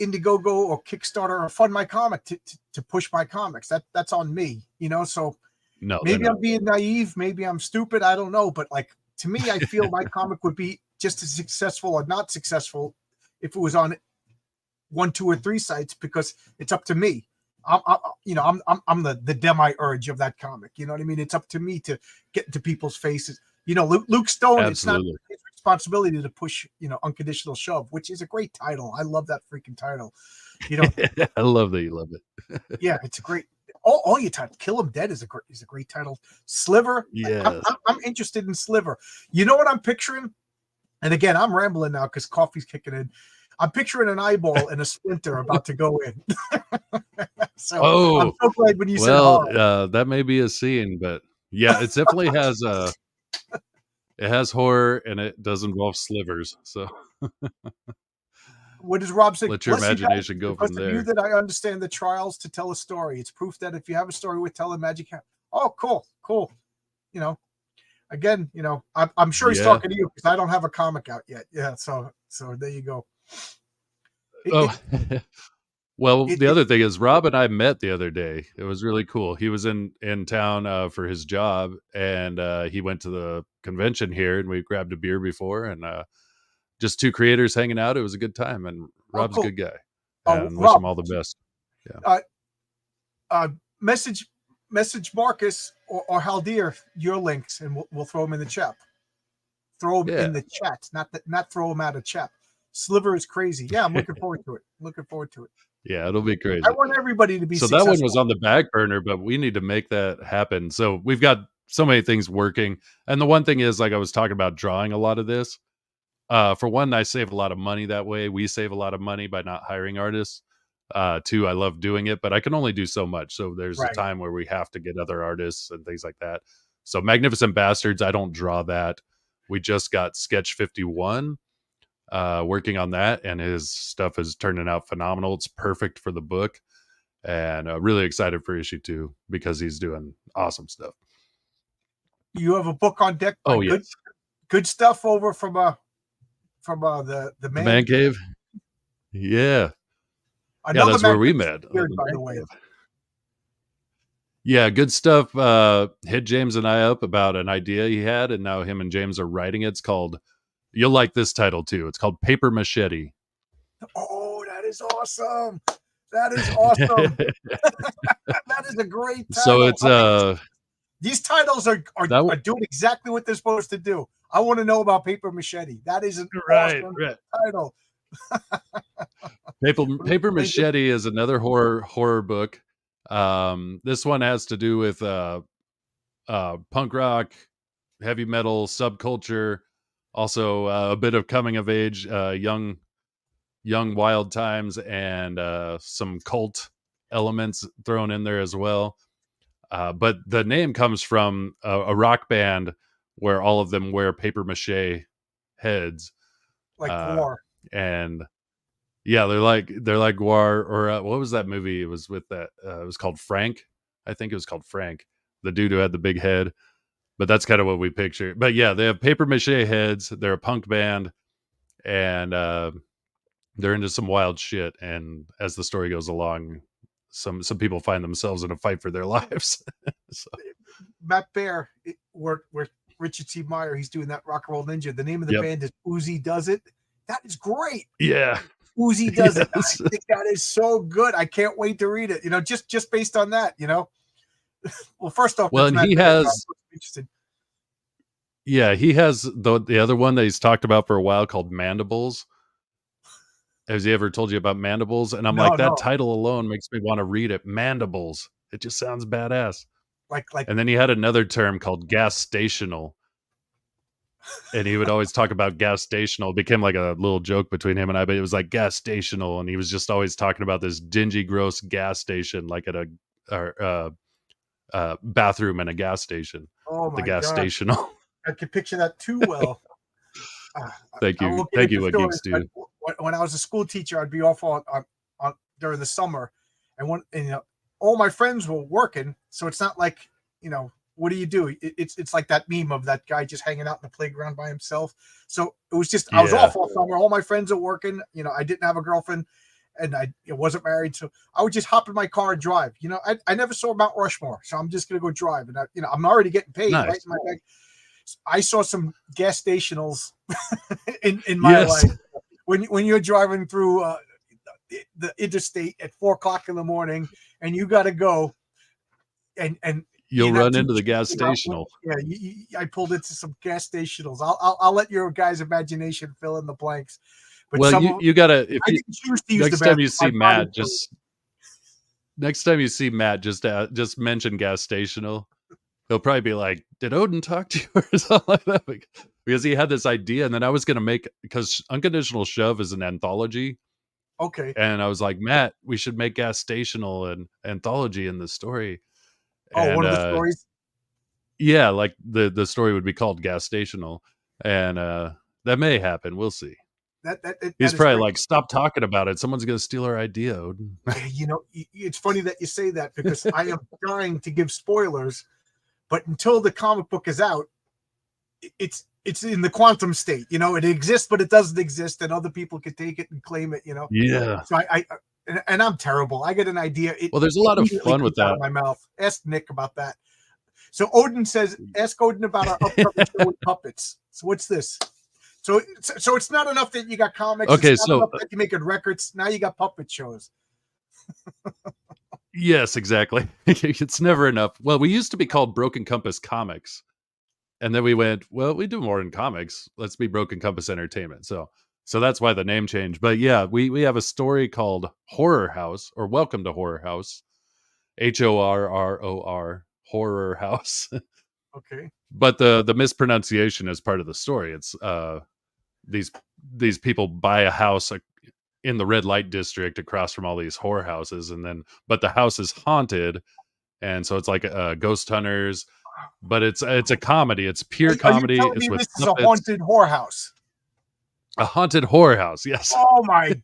Indiegogo or Kickstarter or Fund My Comic to push my comics. That's on me, so no, maybe I'm being naive. Maybe I'm stupid. I don't know. But like, to me, I feel my comic would be just as successful or not successful if it was on 1, 2, or 3 sites, because it's up to me. I'm the demiurge of that comic. You know what I mean? It's up to me to get into people's faces. Luke Stone. Absolutely. It's not his responsibility to push Unconditional Shove, which is a great title. I love that freaking title. I love that you love it. Yeah, it's a great. All your titles. Kill 'Em Dead is a great title. Sliver. Yes. I'm interested in Sliver. You know what I'm picturing? And again, I'm rambling now because coffee's kicking in. I'm picturing an eyeball and a splinter about to go in. So I'm so glad when you said horror. That may be a scene, but yeah, it definitely has it has horror and it does involve slivers. So what does Rob say? Let your imagination go from there. You that I understand the trials to tell a story. It's proof that if you have a story with telling magic. Oh, cool. Again, I'm sure he's talking to you because I don't have a comic out yet. Yeah, so there you go. Well, the other thing is Rob and I met the other day. It was really cool. He was in town for his job, and he went to the convention here, and we grabbed a beer before, and just two creators hanging out. It was a good time, and Rob's a good guy. And wish him all the best. Yeah. Message Marcus or Haldir your links, and we'll throw them in the chat. Throw them in the chat, not throw them out of chat. Sliver is crazy. Yeah, I'm looking forward to it. Yeah, it'll be crazy. I want everybody to be successful. That one was on the back burner, but we need to make that happen. So we've got so many things working. And the one thing is, like I was talking about drawing a lot of this. For one, I save a lot of money that way. We save a lot of money by not hiring artists. Two, I love doing it, but I can only do so much. So there's a time where we have to get other artists and things like that. So Magnificent Bastards, I don't draw that. We just got Sketch 51 working on that, and his stuff is turning out phenomenal. It's perfect for the book, and really excited for issue 2 because he's doing awesome stuff. You have a book on deck. Yes. Good stuff over from the Man Cave. Yeah. That's where we met. By the way. Yeah, good stuff. Hit James and I up about an idea he had, and now him and James are writing it. It's called, you'll like this title too. It's called Paper Machete. Oh, that is awesome. That is a great title. So it's these titles are doing exactly what they're supposed to do. I want to know about Paper Machete. That is an awesome title. Paper Machete is another horror book. This one has to do with punk rock, heavy metal, subculture, also a bit of coming of age, young wild times, and some cult elements thrown in there as well. But the name comes from a rock band where all of them wear paper mache heads, like Gwar. And yeah, they're like Gwar, or what was that movie? It was with that. It was called Frank. I think it was called Frank, the dude who had the big head. But that's kind of what we picture. But yeah, they have paper mache heads. They're a punk band, and they're into some wild shit. And as the story goes along, some people find themselves in a fight for their lives. So. Matt Bear worked with Richard T. Meyer. He's doing that Rock and Roll Ninja. The name of the band is Uzi Does It. That is great. Yeah. Uzi Does It. I think that is so good. I can't wait to read it. Just based on that, Well, first off, and he has he has the other one that he's talked about for a while called Mandibles. Has he ever told you about Mandibles? And I'm that title alone makes me want to read it. Mandibles. It just sounds badass. And then he had another term called gas stational. And he would always talk about gas stational. It became like a little joke between him and I, but it was like gas stational. And he was just always talking about this dingy, gross gas station, like at a bathroom in a gas station. Oh my God. The gas stational. I can picture that too well. Thank you. Thank you, what geeks do. When I was a school teacher, I'd be off on during the summer, and all my friends were working, so it's not like, what do you do? It's like that meme of that guy just hanging out in the playground by himself. So it was just I was off all summer. All my friends are working. I didn't have a girlfriend, and I wasn't married, so I would just hop in my car and drive. I never saw Mount Rushmore, so I'm just gonna go drive, and I'm already getting paid. Nice. Right in my bag. I saw some gas stationals in my life when you're driving through the interstate at 4:00 in the morning, and you got to go, and You'll you're not run too into the sure gas about stational. yeah, I pulled into some gas stationals. I'll let your guys' imagination fill in the blanks. But Well, some of you gotta if I you didn't choose to use the next time you bathroom. My see body Matt, chose. just mention gas stational. He'll probably be like, "Did Odin talk to you?" or something like that, because he had this idea, and then I was gonna make because Unconditional Shove is an anthology, Okay. and I was like, Matt, we should make gas stational and anthology in the story, Oh, and one of the stories. yeah, like the story would be called gas stational, and that may happen. We'll see. That He's is probably great. like, "Stop talking about it. Someone's gonna steal our idea, Odin." It's funny that you say that because I am dying to give spoilers, but until the comic book is out, it's in the quantum state. It exists, but it doesn't exist, and other people can take it and claim it. Yeah. So and I'm terrible. I get an idea, it Well, there's a lot of immediately fun with comes out that. of my mouth. Ask Nick about that. So Odin says, ask Odin about our upcoming show with puppets. So what's this? So it's not enough that you got comics. Okay, It's not so enough that you're making records. Now you got puppet shows. yes, exactly. It's never enough. Well, we used to be called Broken Compass Comics, and then we went, well, we do more in comics. Let's be Broken Compass Entertainment. So that's why the name changed. But yeah, we have a story called Horror House or Welcome to Horror House, Horror House. Okay. But the mispronunciation is part of the story. It's these people buy a house in the red light district across from all these horror houses, but the house is haunted, and so it's like ghost hunters, but it's a comedy. It's pure Are you comedy. telling It's me with this is a puppets. haunted whorehouse? A haunted horror house. Yes. Oh my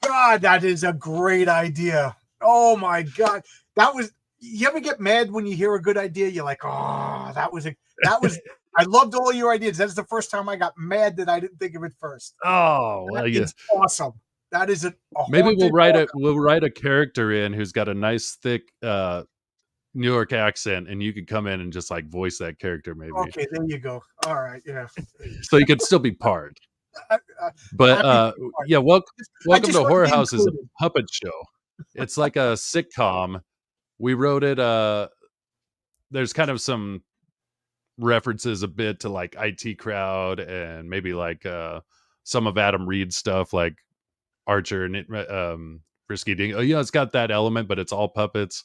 God, that is a great idea. Oh my God. You ever get mad when you hear a good idea? You're like, oh, I loved all your ideas. That's the first time I got mad that I didn't think of it first. Oh well, That yeah. is awesome. That is a Maybe we'll haunted write a character in who's got a nice thick New York accent, and you could come in and just like voice that character, maybe. Okay, there you go. All right, yeah. So you could still be part. I- But yeah, welcome just to want to Horror be House is a included. puppet show. It's like a sitcom. We wrote it. There's kind of some references a bit to like IT Crowd and maybe like some of Adam Reed's stuff, like Archer and Frisky Ding. It's got that element, but it's all puppets.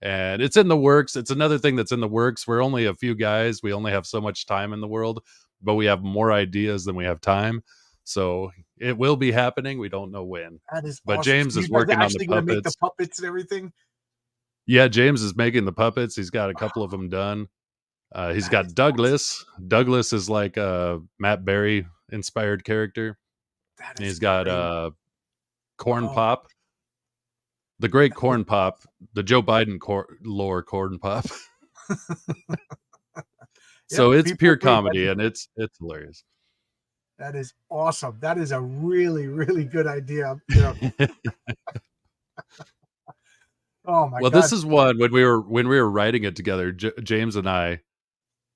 And it's in the works. It's another thing that's in the works. We're only a few guys. We only have so much time in the world, but we have more ideas than we have time. So it will be happening. We don't know when. That is But awesome. James So is you guys are working on the actually going to make the puppets. puppets and everything? Yeah, James is making the puppets. He's got a couple of them done. He's That got is Douglas. Douglas is like a Matt Berry inspired character. That And is he's got great. Corn Oh. Pop. The great Corn Pop, the Joe Biden lore Corn Pop. So Yep, it's people pure agree. comedy, and it's hilarious. That is awesome. That is a really, really good idea. Oh my Well, God. this is one when we were writing it together, James and I,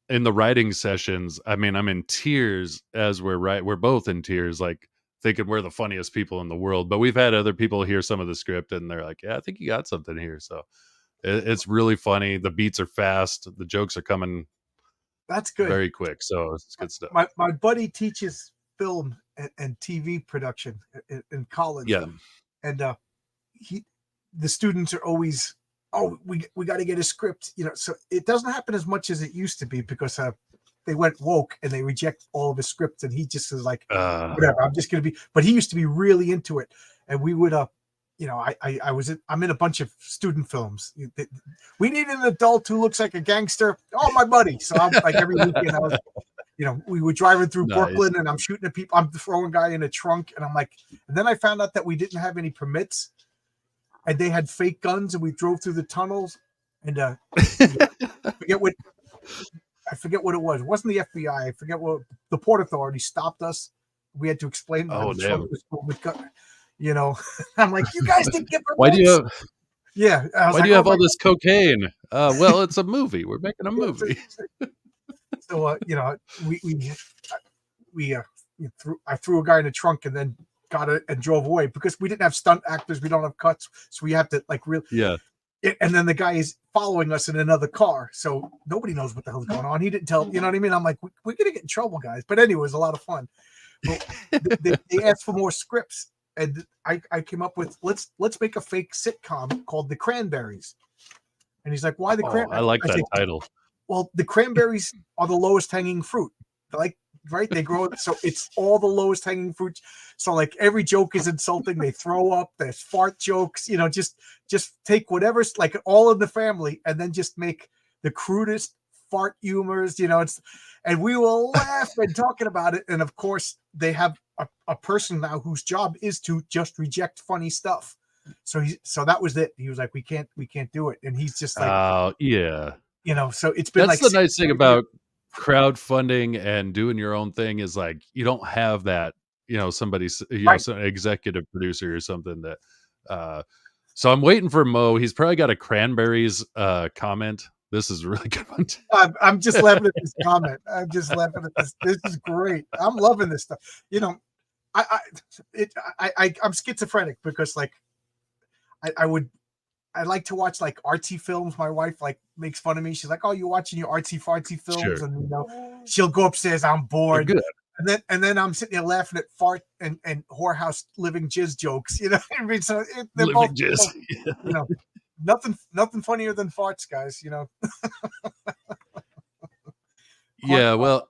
in the writing sessions. I mean, I'm in tears as we're both in tears, like thinking we're the funniest people in the world. But we've had other people hear some of the script, and they're like, "Yeah, I think you got something here." So it's really funny. The beats are fast. The jokes are coming. That's good. Very quick. So it's good stuff. My buddy teaches film and TV production in college. Yeah. And the students are always, we got to get a script, so it doesn't happen as much as it used to be because they went woke and they reject all of his scripts, and he just is like, whatever, I'm just going to be, but he used to be really into it. And we would, I'm in a bunch of student films. We need an adult who looks like a gangster. Oh, my buddy. So I'm like every weekend I was, we were driving through Brooklyn, and I'm shooting at people. I'm throwing a guy in a trunk, and I'm like, and then I found out that we didn't have any permits, and they had fake guns, and we drove through the tunnels, and I forget what it was. It wasn't the FBI. I forget what the Port Authority stopped us. We had to explain that the trunk was filled with guns. I'm like, you guys didn't get permits. Why do you have? Yeah. Why do you have all this cocaine? Well, it's a movie. We're making a movie. So I threw a guy in the trunk, and then got it and drove away because we didn't have stunt actors. We don't have cuts. So we have to like really. Yeah. And then the guy is following us in another car. So nobody knows what the hell's going on. He didn't tell, you know what I mean? I'm like, we're going to get in trouble, guys. But anyway, it was a lot of fun. But they asked for more scripts. And I came up with, let's make a fake sitcom called The Cranberries. And he's like, why the Cranberries? I like that title. Well, the cranberries are the lowest hanging fruit. Like, right? They grow, so it's all the lowest hanging fruit. So like every joke is insulting. They throw up. There's fart jokes. You know, just take whatever's like all in the family, and then just make the crudest fart humors. You know, and we will laugh and talking about it. And of course, they have a person now whose job is to just reject funny stuff. So that was it. He was like, we can't do it. And he's just like, oh yeah. You know, so it's been that's like the nice thing about crowdfunding and doing your own thing is like you don't have that, you know, somebody's, you know, some executive producer or something that so I'm waiting for Mo. He's probably got a cranberries comment. This is a really good one. I'm just laughing at this comment. I'm just laughing at this. This is great. I'm loving this stuff. You know, I'm schizophrenic because like I like to watch like artsy films. My wife like makes fun of me. She's like, "Oh, you're watching your artsy fartsy films," Sure. and you know, she'll go upstairs. I'm bored, and then I'm sitting there laughing at fart and whorehouse living jizz jokes. You know what I mean? So they're both, jizz. You know, nothing funnier than farts, guys. You know. Yeah, well,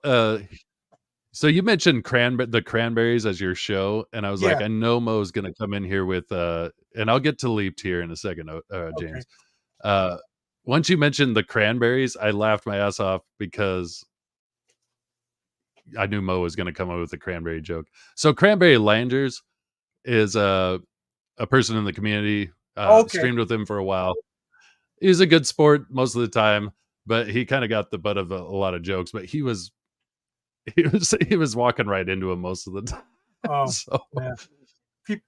so you mentioned the Cranberries as your show, and I was like, I know Mo's going to come in here with, and I'll get to Leaped here in a second, James. Okay. Once you mentioned the Cranberries, I laughed my ass off because I knew Mo was going to come up with a cranberry joke. So Cranberry Landers is a person in the community. Streamed with him for a while. He's a good sport most of the time, but he kind of got the butt of a lot of jokes. But he was walking right into him most of the time. Oh, so, yeah.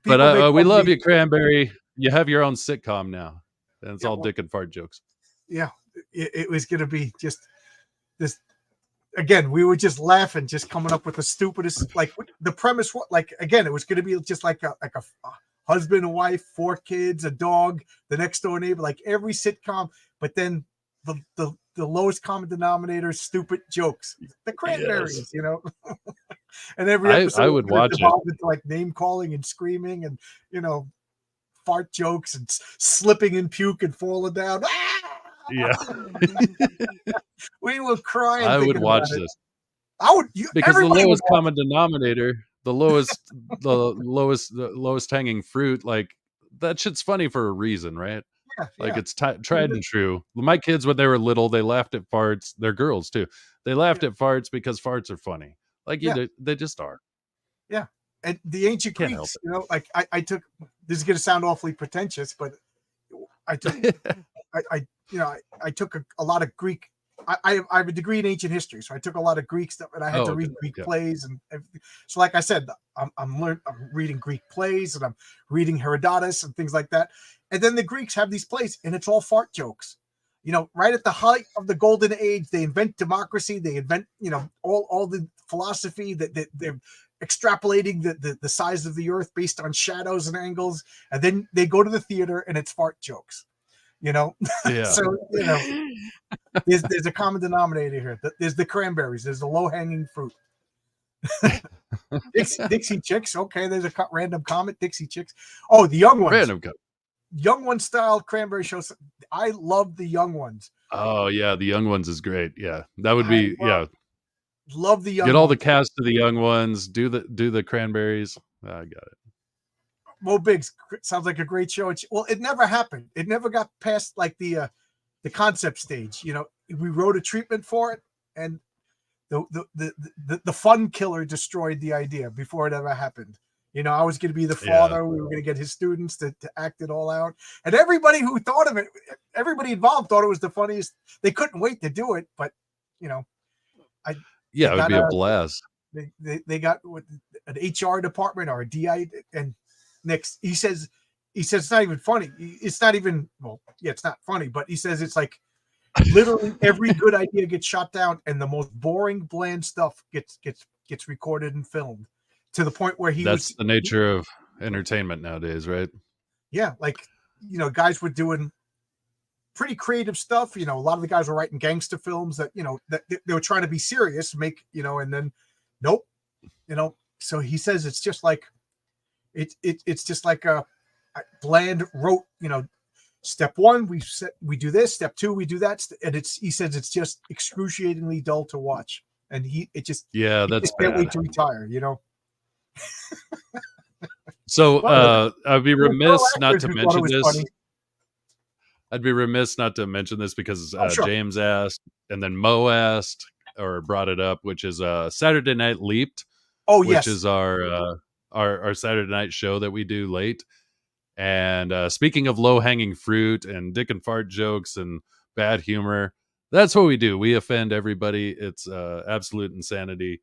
But we love you, Cranberry. You have your own sitcom now, and it's all dick and fart jokes. Yeah, it was going to be just this. Again, we were just laughing, just coming up with the stupidest. Like the premise, like again, it was going to be just like a husband and wife, 4 kids, a dog, the next door neighbor, like every sitcom. But then the lowest common denominator, stupid jokes, the Cranberries, you know. And every episode I would watch it into like name calling and screaming and, you know, fart jokes and slipping in puke and falling down. Yeah. We were crying. I would watch this. I would, because the lowest common denominator, the lowest hanging fruit, like that shit's funny for a reason, right? Yeah, like it's tried and true. My kids, when they were little, they laughed at farts. They're girls too. They laughed at farts because farts are funny. Like they just are. Yeah, and the ancient Greeks, you know, like I took. This is going to sound awfully pretentious, but I took, I took a lot of Greek. I have a degree in ancient history, so I took a lot of Greek stuff, and I had to read Greek plays and everything. So, like I said, I'm reading Greek plays, and I'm reading Herodotus and things like that. And then the Greeks have these plays, and it's all fart jokes. You know, right at the height of the golden age, they invent democracy. They invent, you know, all the philosophy that they're extrapolating the size of the earth based on shadows and angles. And then they go to the theater, and it's fart jokes. You know, so you know, there's a common denominator here. There's the Cranberries. There's the low hanging fruit. Dixie Chicks. Okay, there's a random comment. Dixie Chicks. Oh, the young ones. Random comment. Young One style cranberry shows. I love the Young Ones. Oh yeah, the Young Ones is great. Yeah, that would be Love the Young. Get all the cast of the Young Ones. Do the Cranberries. I got it. Mo Biggs sounds like a great show. Well, it never happened. It never got past like the concept stage. You know, we wrote a treatment for it, and the fun killer destroyed the idea before it ever happened. You know, I was going to be the father. Yeah. We were going to get his students to act it all out. And everybody who thought of it, everybody involved thought it was the funniest. They couldn't wait to do it. But, you know, it would be a blast. They got an HR department or a DI. And next, he says it's not even funny. It's not even, it's not funny. But he says it's like literally every good idea gets shot down and the most boring, bland stuff gets recorded and filmed. to the point where That's the nature of entertainment nowadays, right? yeah, like, guys were doing pretty creative stuff. A lot of the guys were writing gangster films that, that they were trying to be serious, and then nope, so he says it's just like it's just like a bland rote, step one we do this, step two we do that, and he says it's just excruciatingly dull to watch, and he that's just can't bad. wait to retire. So Well, I'd be remiss not to mention this. funny. I'd be remiss not to mention this because Sure. James asked, and then Mo asked or brought it up, which is Saturday Night Leaped. Oh, which yes. is our Saturday night show that we do late. And speaking of low hanging fruit and dick and fart jokes and bad humor, that's what we do. We offend everybody. It's absolute insanity.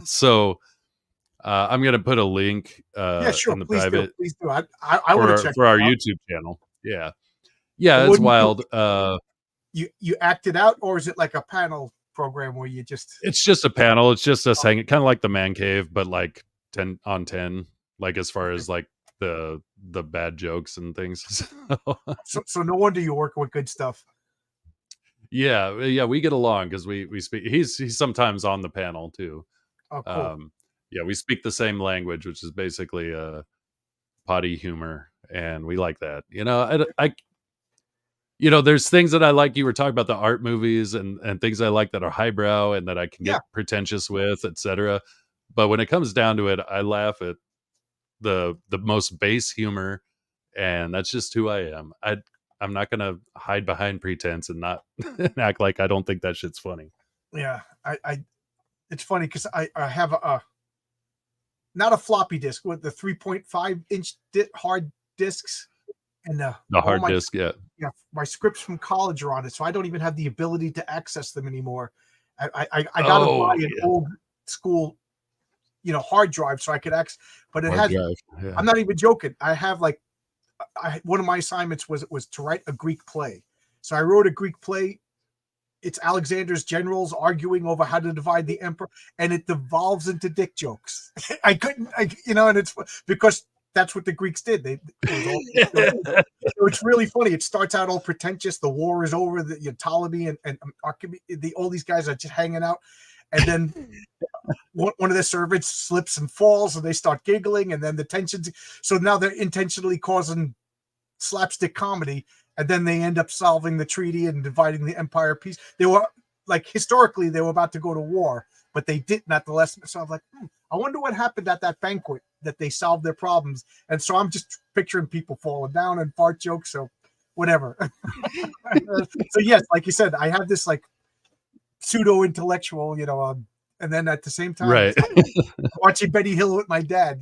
So I'm gonna put a link Yeah, sure. in the Please private do. Please do. I want to check for our it out. YouTube channel. Yeah, it's wild. You act it out, or is it like a panel program where you just? It's just a panel. It's just us hanging, kind of like the Man Cave, but like 10 on 10. Like as far as like the bad jokes and things. So no wonder you're working with good stuff. Yeah, we get along because we speak. He's sometimes on the panel too. Oh, cool. Yeah, we speak the same language, which is basically potty humor, and we like that. There's things that I like. You were talking about the art movies and things I like that are highbrow and that I can get pretentious with, etc. But when it comes down to it, I laugh at the most base humor, and that's just who I am. I'm not gonna hide behind pretense and not act like I don't think that shit's funny. Yeah, it's funny because I have not a floppy disk with the 3.5-inch hard discs. And the hard disk, yeah, my scripts from college are on it, so I don't even have the ability to access them anymore. I got to buy an old school, hard drive so I could access. But it has. Yeah. I'm not even joking. I have one of my assignments was to write a Greek play. So I wrote a Greek play. It's Alexander's generals arguing over how to divide the emperor, and it devolves into dick jokes. I couldn't, and it's because that's what the Greeks did. It's really funny. It starts out all pretentious. The war is over. Ptolemy and Archimedes, all these guys are just hanging out. And then one of their servants slips and falls, and they start giggling. And then the tensions. So now they're intentionally causing slapstick comedy. And then they end up solving the treaty and dividing the empire piece. They were historically, they were about to go to war, but they didn't at the last. So I'm like, I wonder what happened at that banquet that they solved their problems. And so I'm just picturing people falling down and fart jokes. So whatever. So yes, like you said, I have this pseudo intellectual, and then at the same time, right, watching Benny Hill with my dad,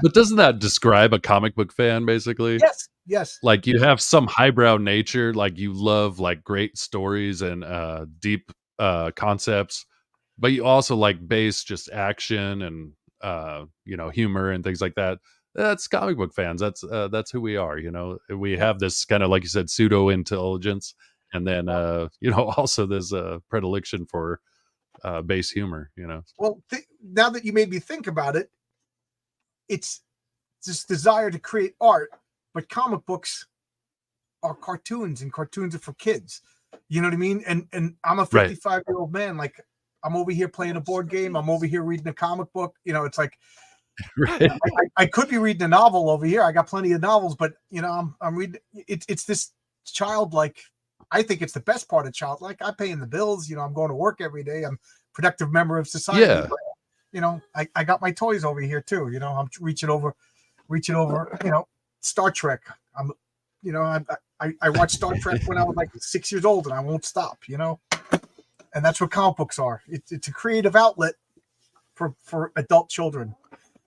But doesn't that describe a comic book fan, basically? Yes. Like you have some highbrow nature, like you love great stories and deep concepts, but you also like base just action and humor and things like that. That's comic book fans. That's who we are. We have this kind of, like you said, pseudo intelligence, and then also this predilection for base humor. Well, now that you made me think about it, it's this desire to create art, but comic books are cartoons, and cartoons are for kids. You know what I mean? And I'm a 55-year-old man. Like, I'm over here playing a board game. I'm over here reading a comic book. It's like, right. I could be reading a novel over here. I got plenty of novels, but I'm reading. It's this childlike. I think it's the best part of childlike. I'm paying the bills. I'm going to work every day. I'm a productive member of society. Yeah. But, I got my toys over here too. I'm reaching over. Star Trek. I watched Star Trek when I was 6 years old, and I won't stop. And that's what comic books are. It's a creative outlet for adult children.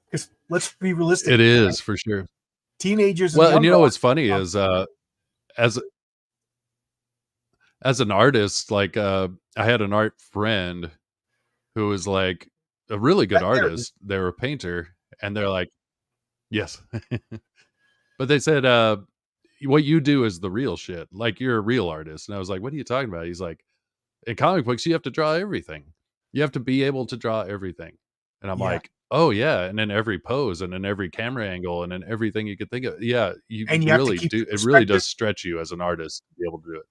Because let's be realistic. It is for sure. Teenagers. Well, and what's funny is as an artist, I had an art friend who was a really good artist. They were a painter, and they're like, yes. But they said, what you do is the real shit. Like, you're a real artist. And I was like, what are you talking about? He's like, in comic books, you have to draw everything. You have to be able to draw everything. And I'm Yeah, like, "Oh, yeah," and in every pose and in every camera angle and in everything you could think of. Yeah, you and you have to really keep do the it really perspective. does stretch you as an artist to be able to do it.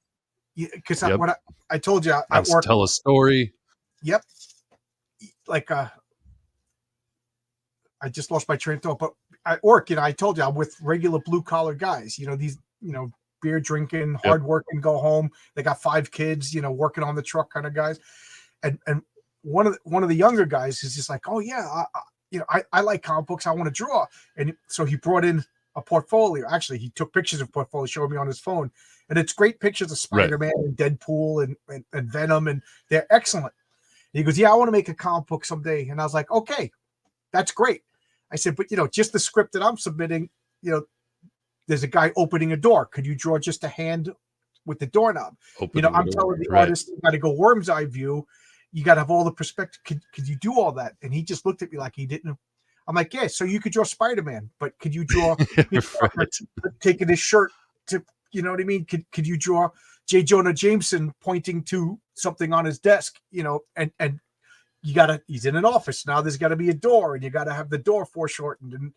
Yeah, because Yep. what I told you Have at to work. tell a story. Yep, like I just lost my train of thought. But at work, I told you I'm with regular blue collar guys. These, beer drinking, Yep. hard working, go home. They got 5 kids, working on the truck kind of guys. And one of the younger guys is just like, oh yeah, I like comic books. I want to draw. And so he brought in a portfolio. Actually, he took pictures of portfolio, showed me on his phone, and it's great pictures of Right. Spider-Man and Deadpool and Venom, and they're excellent. And he goes, yeah, I want to make a comic book someday. And I was like, okay, that's great. I said, but just the script that I'm submitting, there's a guy opening a door. Could you draw just a hand with the doorknob? Opening the I'm door. telling the Right. artist, you got to go worm's eye view. You got to have all the perspective. Could you do all that? And he just looked at me like he didn't. I'm like, yeah, so you could draw Spider-Man, but could you draw Right. taking his shirt to, you know what I mean? Could you draw J. Jonah Jameson pointing to something on his desk, and he's in an office. Now there's got to be a door, and you got to have the door foreshortened. And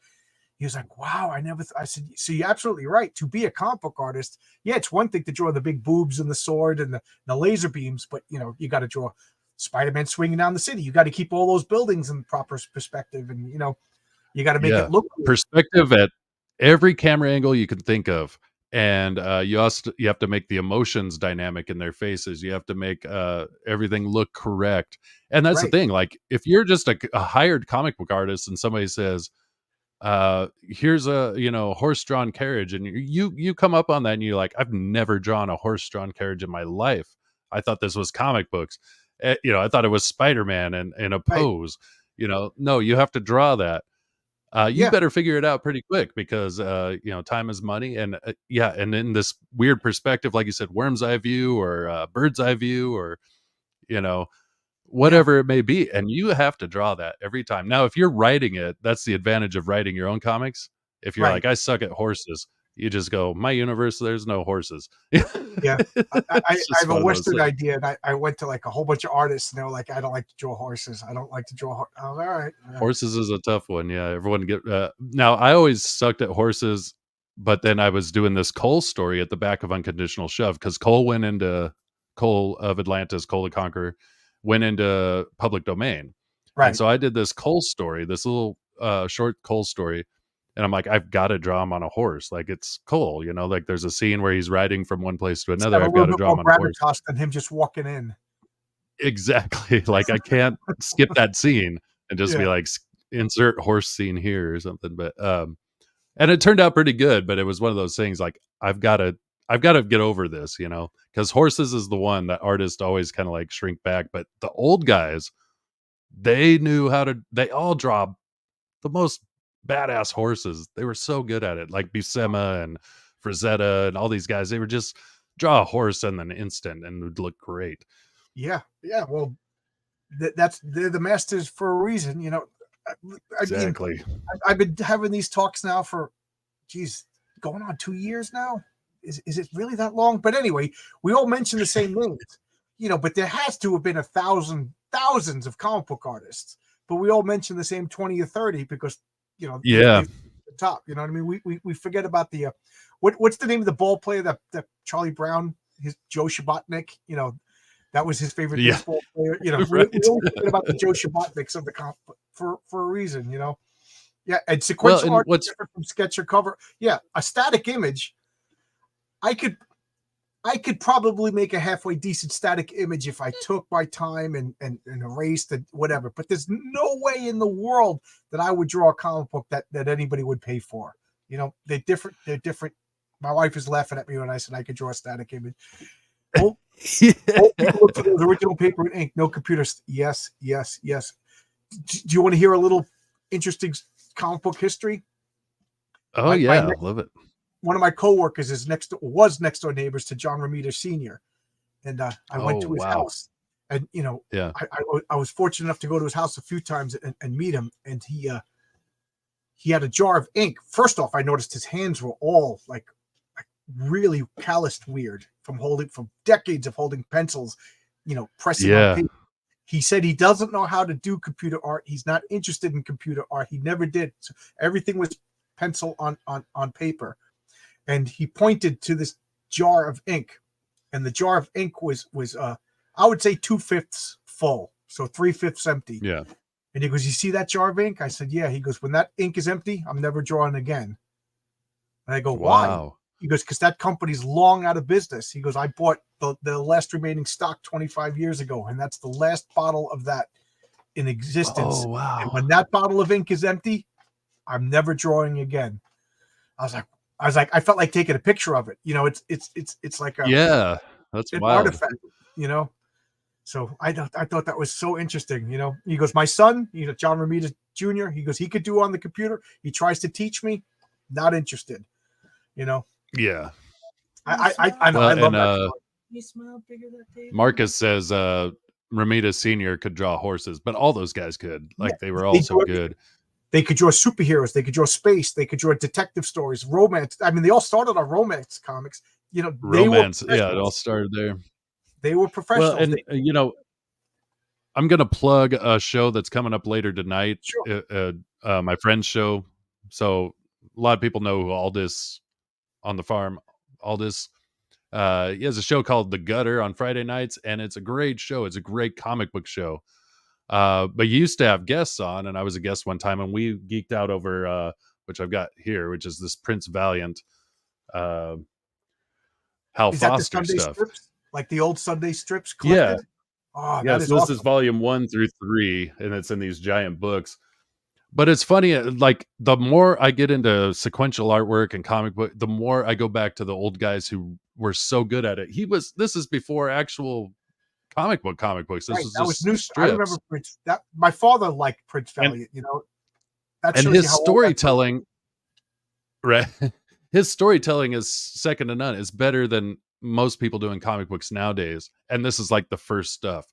he was like, wow, I said, so you're absolutely right. To be a comic book artist, yeah, it's one thing to draw the big boobs and the sword and the laser beams, but you got to draw Spider-Man swinging down the city. You got to keep all those buildings in proper perspective, and you got to make Yeah. it look good. Perspective at every camera angle you can think of. And you have to make the emotions dynamic in their faces. You have to make everything look correct. And that's the Right. thing. Like if you're just a hired comic book artist and somebody says, here's a horse-drawn carriage, and you come up on that and you're like, I've never drawn a horse-drawn carriage in my life. I thought this was comic books. I thought it was Spider-Man and in a Right. pose. No, you have to draw that. You Yeah. better figure it out pretty quick because time is money. And yeah, and in this weird perspective, like you said, worm's eye view or bird's eye view, or you know Yeah. whatever it may be, and you have to draw that every time. Now if you're writing it, that's the advantage of writing your own comics. If you're Right. like, I suck at horses, you just go, my universe, there's no horses. Yeah. I It's just have a one of those Western things. idea, and I went to like a whole bunch of artists, and they were like, I don't like to draw horses. I don't like to draw. I was all right. Yeah. Horses is a tough one. Yeah, everyone get now. I always sucked at horses, but then I was doing this Cole story at the back of Unconditional Shove because Cole of Atlantis, Cole the Conqueror, went into public domain, and Right. so I did this Cole story, this little short Cole story, and I'm like, I've got to draw him on a horse, like it's Cole, like there's a scene where he's riding from one place to It's another. got a I've little got to bit draw more him on a horse. gravitas than him just walking in. Exactly. Like I can't skip that scene and just be Yeah. like insert horse scene here or something. But and it turned out pretty good, but it was one of those things like I've got to get over this, because horses is the one that artists always kind of like shrink back. But the old guys, they all draw the most badass horses. They were so good at it. Like Buscema and Frazetta and all these guys, they would just draw a horse in an instant and it would look great. Yeah. Yeah. Well, they're the masters for a reason. I mean, Exactly. I've been having these talks now for, geez, going on 2 years now. Is it really that long? But anyway, we all mention the same names, but there has to have been thousands of comic book artists, but we all mention the same 20 or 30 because, Yeah. they've the top, you know what I mean? We forget about the, what's the name of the ball player that Charlie Brown, his Joe Shabotnik, that was his favorite Yeah. baseball player. We Right. always forget about the Joe Shabotniks of the comp for a reason, Yeah, and Well, sequential and art is different from sketch or cover. Yeah, a static image. I could probably make a halfway decent static image if I took my time and erased and whatever. But there's no way in the world that I would draw a comic book that anybody would pay for. They're different. They're different. My wife is laughing at me when I said I could draw a static image. Well, people look for those original paper and ink, no computers. Yes, yes, yes. Do you want to hear a little interesting comic book history? Oh yeah, love it. One of my coworkers was next door neighbors to John Romita Sr. And I went Oh to his wow. house, and Yeah. I was fortunate enough to go to his house a few times and meet him. And he had a jar of ink. First off, I noticed his hands were all like really calloused, weird from decades of holding pencils, pressing on Yeah. paper. He said he doesn't know how to do computer art. He's not interested in computer art. He never did. So everything was pencil on paper. And he pointed to this jar of ink, and the jar of ink was I would say 2/5 full, so 3/5 empty. Yeah. And he goes, "You see that jar of ink?" I said, "Yeah." He goes, "When that ink is empty, I'm never drawing again." And I go, "Why?" Wow. He goes, "Because that company's long out of business." He goes, "I bought the last remaining stock 25 years ago, and that's the last bottle of that in existence. Oh, wow. And when that bottle of ink is empty, I'm never drawing again." I was like, I felt like taking a picture of it. You know, it's like Yeah, that's an wild. artifact, you know. So I thought that was so interesting. You know, he goes, "My son, you know, John Romita Jr., he goes, he could do on the computer. He tries to teach me, not interested." You know. Yeah. I know. Well, I love and that. You smile bigger that day. Marcus says Ramita Sr. could draw horses, but all those guys could. Like, Yeah, they were they all so do good. They could draw superheroes. They could draw space. They could draw detective stories, romance. I mean, they all started on romance comics. You know, Romance. They were Yeah, it all started there. They were professionals. Well, and you know, I'm gonna plug a show that's coming up later tonight. Sure. My friend's show. So a lot of people know who Aldis on the farm. Aldis. He has a show called The Gutter on Friday nights, and it's a great show. It's a great comic book show. But you used to have guests on, and I was a guest one time, and we geeked out over which I've got here, which is this Prince Valiant Hal Is that the Foster Sunday stuff. strips? Like the old Sunday strips collected? Yeah. Oh, Yeah, that is so this awesome. is volume 1 through 3, and it's in these giant books. But it's funny, like, the more I get into sequential artwork and comic book, the more I go back to the old guys who were so good at it. This is before actual comic books. This Right. was That was just new. strips. I remember Prince. That my father liked Prince Valiant. You know, that And shows his you how old that storytelling, right? His storytelling is second to none. It's better than most people doing comic books nowadays. And this is like the first stuff.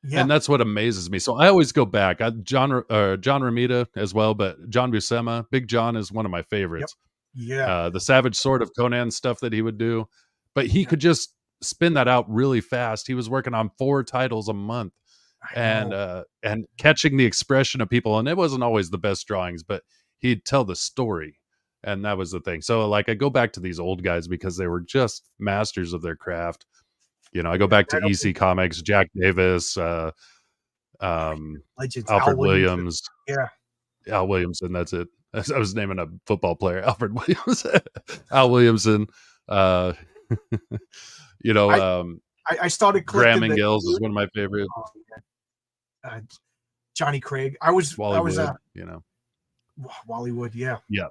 Yeah. And that's what amazes me. So I always go back. John Romita as well, but John Buscema, Big John is one of my favorites. Yeah. The Savage Sword of Conan stuff that he would do, but he could just spin that out really fast. He was working on 4 titles a month, and catching the expression of people. And it wasn't always the best drawings, but he'd tell the story, and that was the thing. So, like, I go back to these old guys because they were just masters of their craft. You know, I go back to EC Comics, Jack Davis, Legends, Alfred Williams. Yeah. Al Williamson, that's it. I was naming a football player, Alfred Williams. Al Williamson. You know, I started Graham collecting Ingalls is one of my favorites. Johnny Craig. I was you know, Wally Wood. Yeah. Yeah.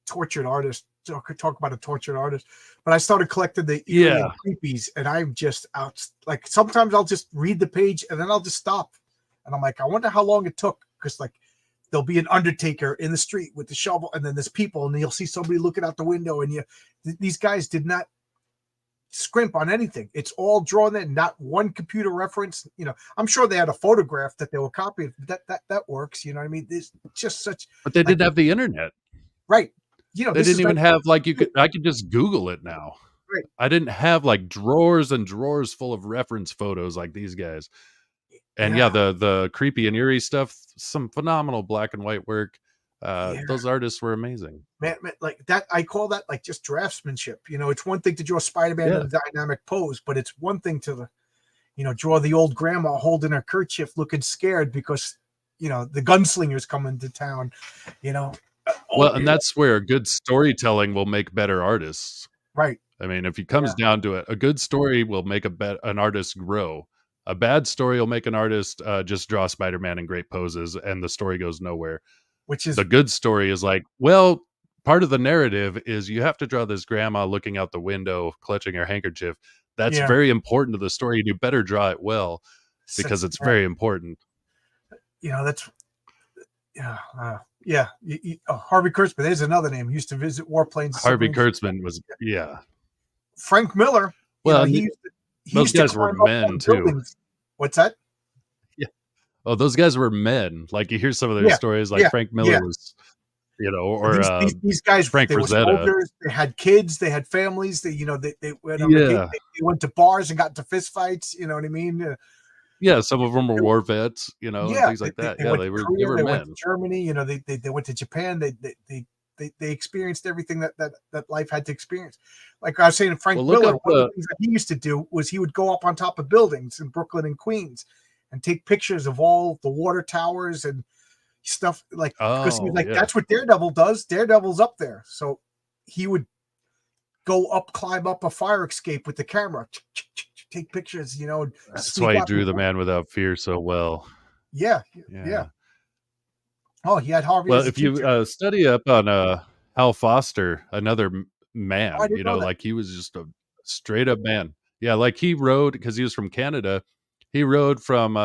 Tortured artist. Talk about a tortured artist. But I started collecting the creepies, and I'm just out. Like, sometimes I'll just read the page and then I'll just stop, and I'm like, I wonder how long it took, because like there'll be an undertaker in the street with the shovel, and then there's people, and you'll see somebody looking out the window, and these guys did not scrimp on anything. It's all drawn in, not one computer reference. You know, I'm sure they had a photograph that they were copying. That works. You know what I mean? There's just such. But they didn't have the internet, right? You know, they didn't even have, like, I could just Google it now. Right. I didn't have like drawers and drawers full of reference photos like these guys. And the creepy and eerie stuff, some phenomenal black and white work. Those artists were amazing. Man, like that, I call that like just draftsmanship. You know, it's one thing to draw Spider-Man in a dynamic pose, but it's one thing to, draw the old grandma holding her kerchief, looking scared because, the gunslinger's coming to town. Well, and that's where good storytelling will make better artists. Right. I mean, if it comes down to it, a good story will make an artist grow. A bad story will make an artist just draw Spider-Man in great poses, and the story goes nowhere. Which is the good story is like, well, part of the narrative is you have to draw this grandma looking out the window, clutching her handkerchief. That's very important to the story, and you better draw it well because it's very important. That's Harvey Kurtzman. There's another name. He used to visit warplanes. Harvey Kurtzman was Frank Miller. Well, those guys were men too. What's that? Yeah. Oh, those guys were men. Like, you hear some of their stories. Like Frank Miller was. or These guys, Frank they were Frazetta. soldiers. They had kids. They had families. They went on Yeah. vacation. They went to bars and got into fist fights. You know what I mean? Yeah, some of them were war vets, and things like that. They Yeah, went they to were Korea, they went men. to Germany. They went to Japan. They experienced everything that life had to experience. Like I was saying, Frank Well, look Miller, up one of the things that he used to do was he would go up on top of buildings in Brooklyn and Queens and take pictures of all the water towers and stuff, like, because he was like, that's what Daredevil does. Daredevil's up there. So he would climb up a fire escape with the camera, take pictures, That's why he drew The Man Without Fear so well. Yeah. Oh, he had Harvey. Well, as a if you teacher. study up on Hal Foster, another man, I didn't know that. like he was just a straight up man. Yeah, like he rode, because he was from Canada. He rode from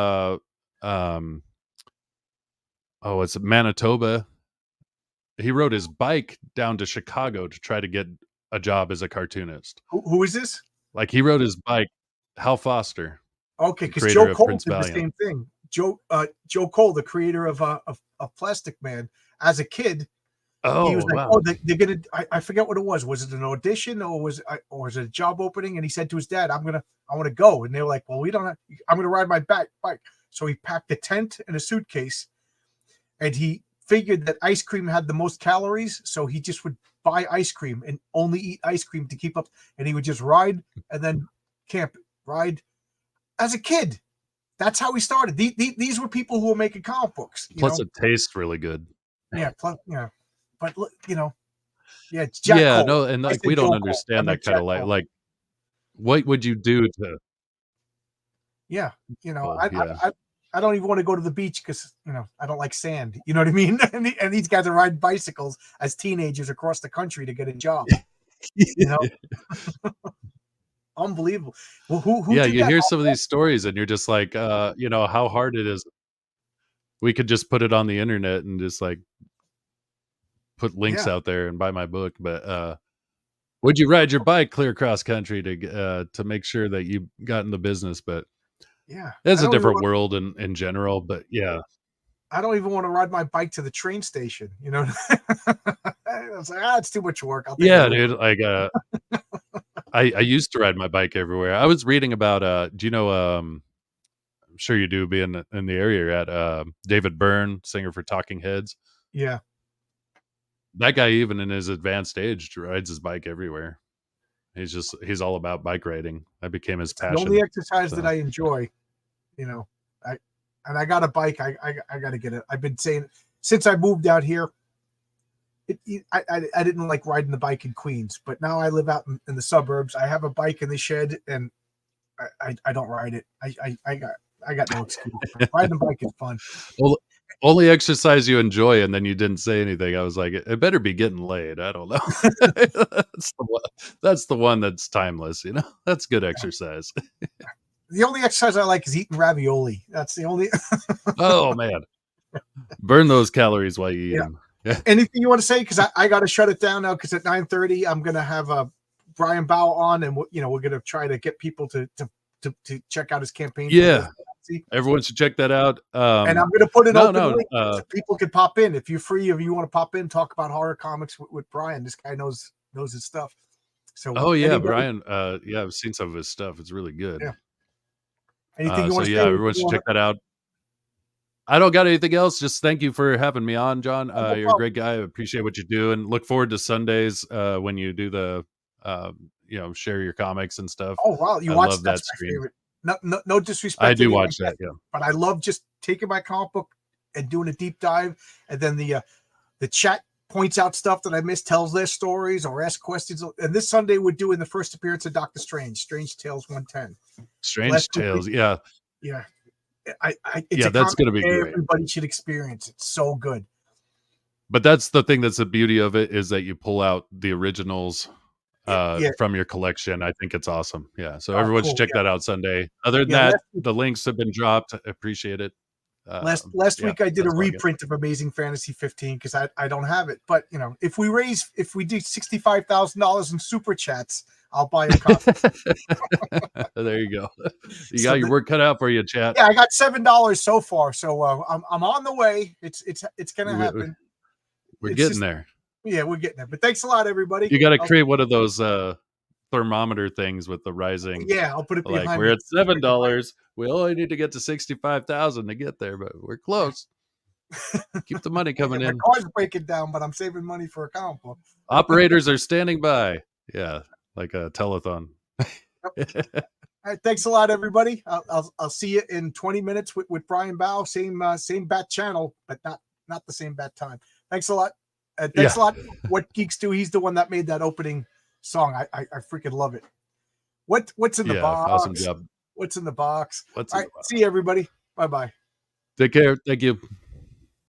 it's Manitoba. He rode his bike down to Chicago to try to get a job as a cartoonist. Who is this? Like he rode his bike, Hal Foster. Okay, because creator Joe of Cole Prince did the Valiant. same thing. Joe Cole, the creator of Plastic Man, as a kid, he was like, wow. "Oh, they're gonna." I forget what it was. Was it an audition or was it a job opening? And he said to his dad, I want to go." And they were like, "Well, we don't have. I'm gonna ride my bike." So he packed a tent and a suitcase, and he figured that ice cream had the most calories, so he just would buy ice cream and only eat ice cream to keep up. And he would just ride and then ride as a kid. That's how he started. These were people who were making comic books. Plus, it tastes really good. Yeah. But look, it's Jack Cole. No, and like we don't understand that kind of like, what would you do to? Yeah, I don't even want to go to the beach because I don't like sand. You know what I mean? And these guys are riding bicycles as teenagers across the country to get a job. Unbelievable. Well, who you hear some of these stories and you're just like, how hard it is. We could just put it on the internet and just like put links out there and buy my book. But would you ride your bike clear cross country to make sure that you got in the business? But it's a different world in general. But I don't even want to ride my bike to the train station. I was like, it's too much work. Dude. Like, I used to ride my bike everywhere. I was reading about, do you know, I'm sure you do, being in the area you're at, David Byrne, singer for Talking Heads. Yeah. That guy, even in his advanced age, rides his bike everywhere. He's all about bike riding. That became his passion. The only exercise that I enjoy, I got a bike. I got to get it. I've been saying since I moved out here, I didn't like riding the bike in Queens, but now I live out in the suburbs. I have a bike in the shed, and I don't ride it. I got no excuse. Riding the bike is fun. Well, only exercise you enjoy, and then you didn't say anything. I was like, it better be getting laid. I don't know. That's the one that's timeless. That's good exercise. The only exercise I like is eating ravioli. That's the only. Oh man, burn those calories while you eat them. Yeah. Anything you want to say? Because I got to shut it down now. Because at 9:30, I'm gonna have Brian Bow on, and we're gonna try to get people to check out his campaign. Yeah, everyone should check that out. And I'm gonna put it open link so people can pop in if you're free. If you want to pop in, talk about horror comics with Brian. This guy knows his stuff. So Brian. I've seen some of his stuff. It's really good. Yeah. Anything you want to say? Everyone should check that out. I don't got anything else. Just thank you for having me on, John. You're a great guy. I appreciate what you do, and look forward to Sundays when you do the, share your comics and stuff. Oh wow, you watch that stream? No disrespect. I do watch that, but I love just taking my comic book and doing a deep dive, and then the chat points out stuff that I missed, tells their stories or asks questions. And this Sunday we're doing the first appearance of Doctor Strange, Strange Tales 110. Strange Tales, yeah. That's going to be great. Everybody should experience it. So good. But that's the thing. That's the beauty of it, is that you pull out the originals from your collection. I think it's awesome. Yeah. So everyone should check that out Sunday. Other than that, the links have been dropped. I appreciate it. Last week I did a reprint of Amazing Fantasy 15 because I don't have it. But if we do $65,000 in super chats, I'll buy a copy. There you go. You got your work cut out for you, chat. Yeah, I got $7 so far, so I'm on the way. It's gonna happen. We're it's getting just, there. yeah, we're getting there. But thanks a lot, everybody. You got to create one of those thermometer things with the rising. Yeah, I'll put it Like behind we're me. at $7. We only need to get to 65,000 to get there, but we're close. Keep the money coming My in. car's breaking down, but I'm saving money for a comic book. Operators are standing by. Yeah, like a telethon. All right, thanks a lot, everybody. I'll see you in 20 minutes with Brian Bow. Same bat channel, but not the same bat time. Thanks a lot. Thanks a lot. What Geeks Do? He's the one that made that opening song. I freaking love it. What's in the box? Awesome job. What's in the box? What's All in right, the box? see you, everybody. Bye bye. Take care. Thank you.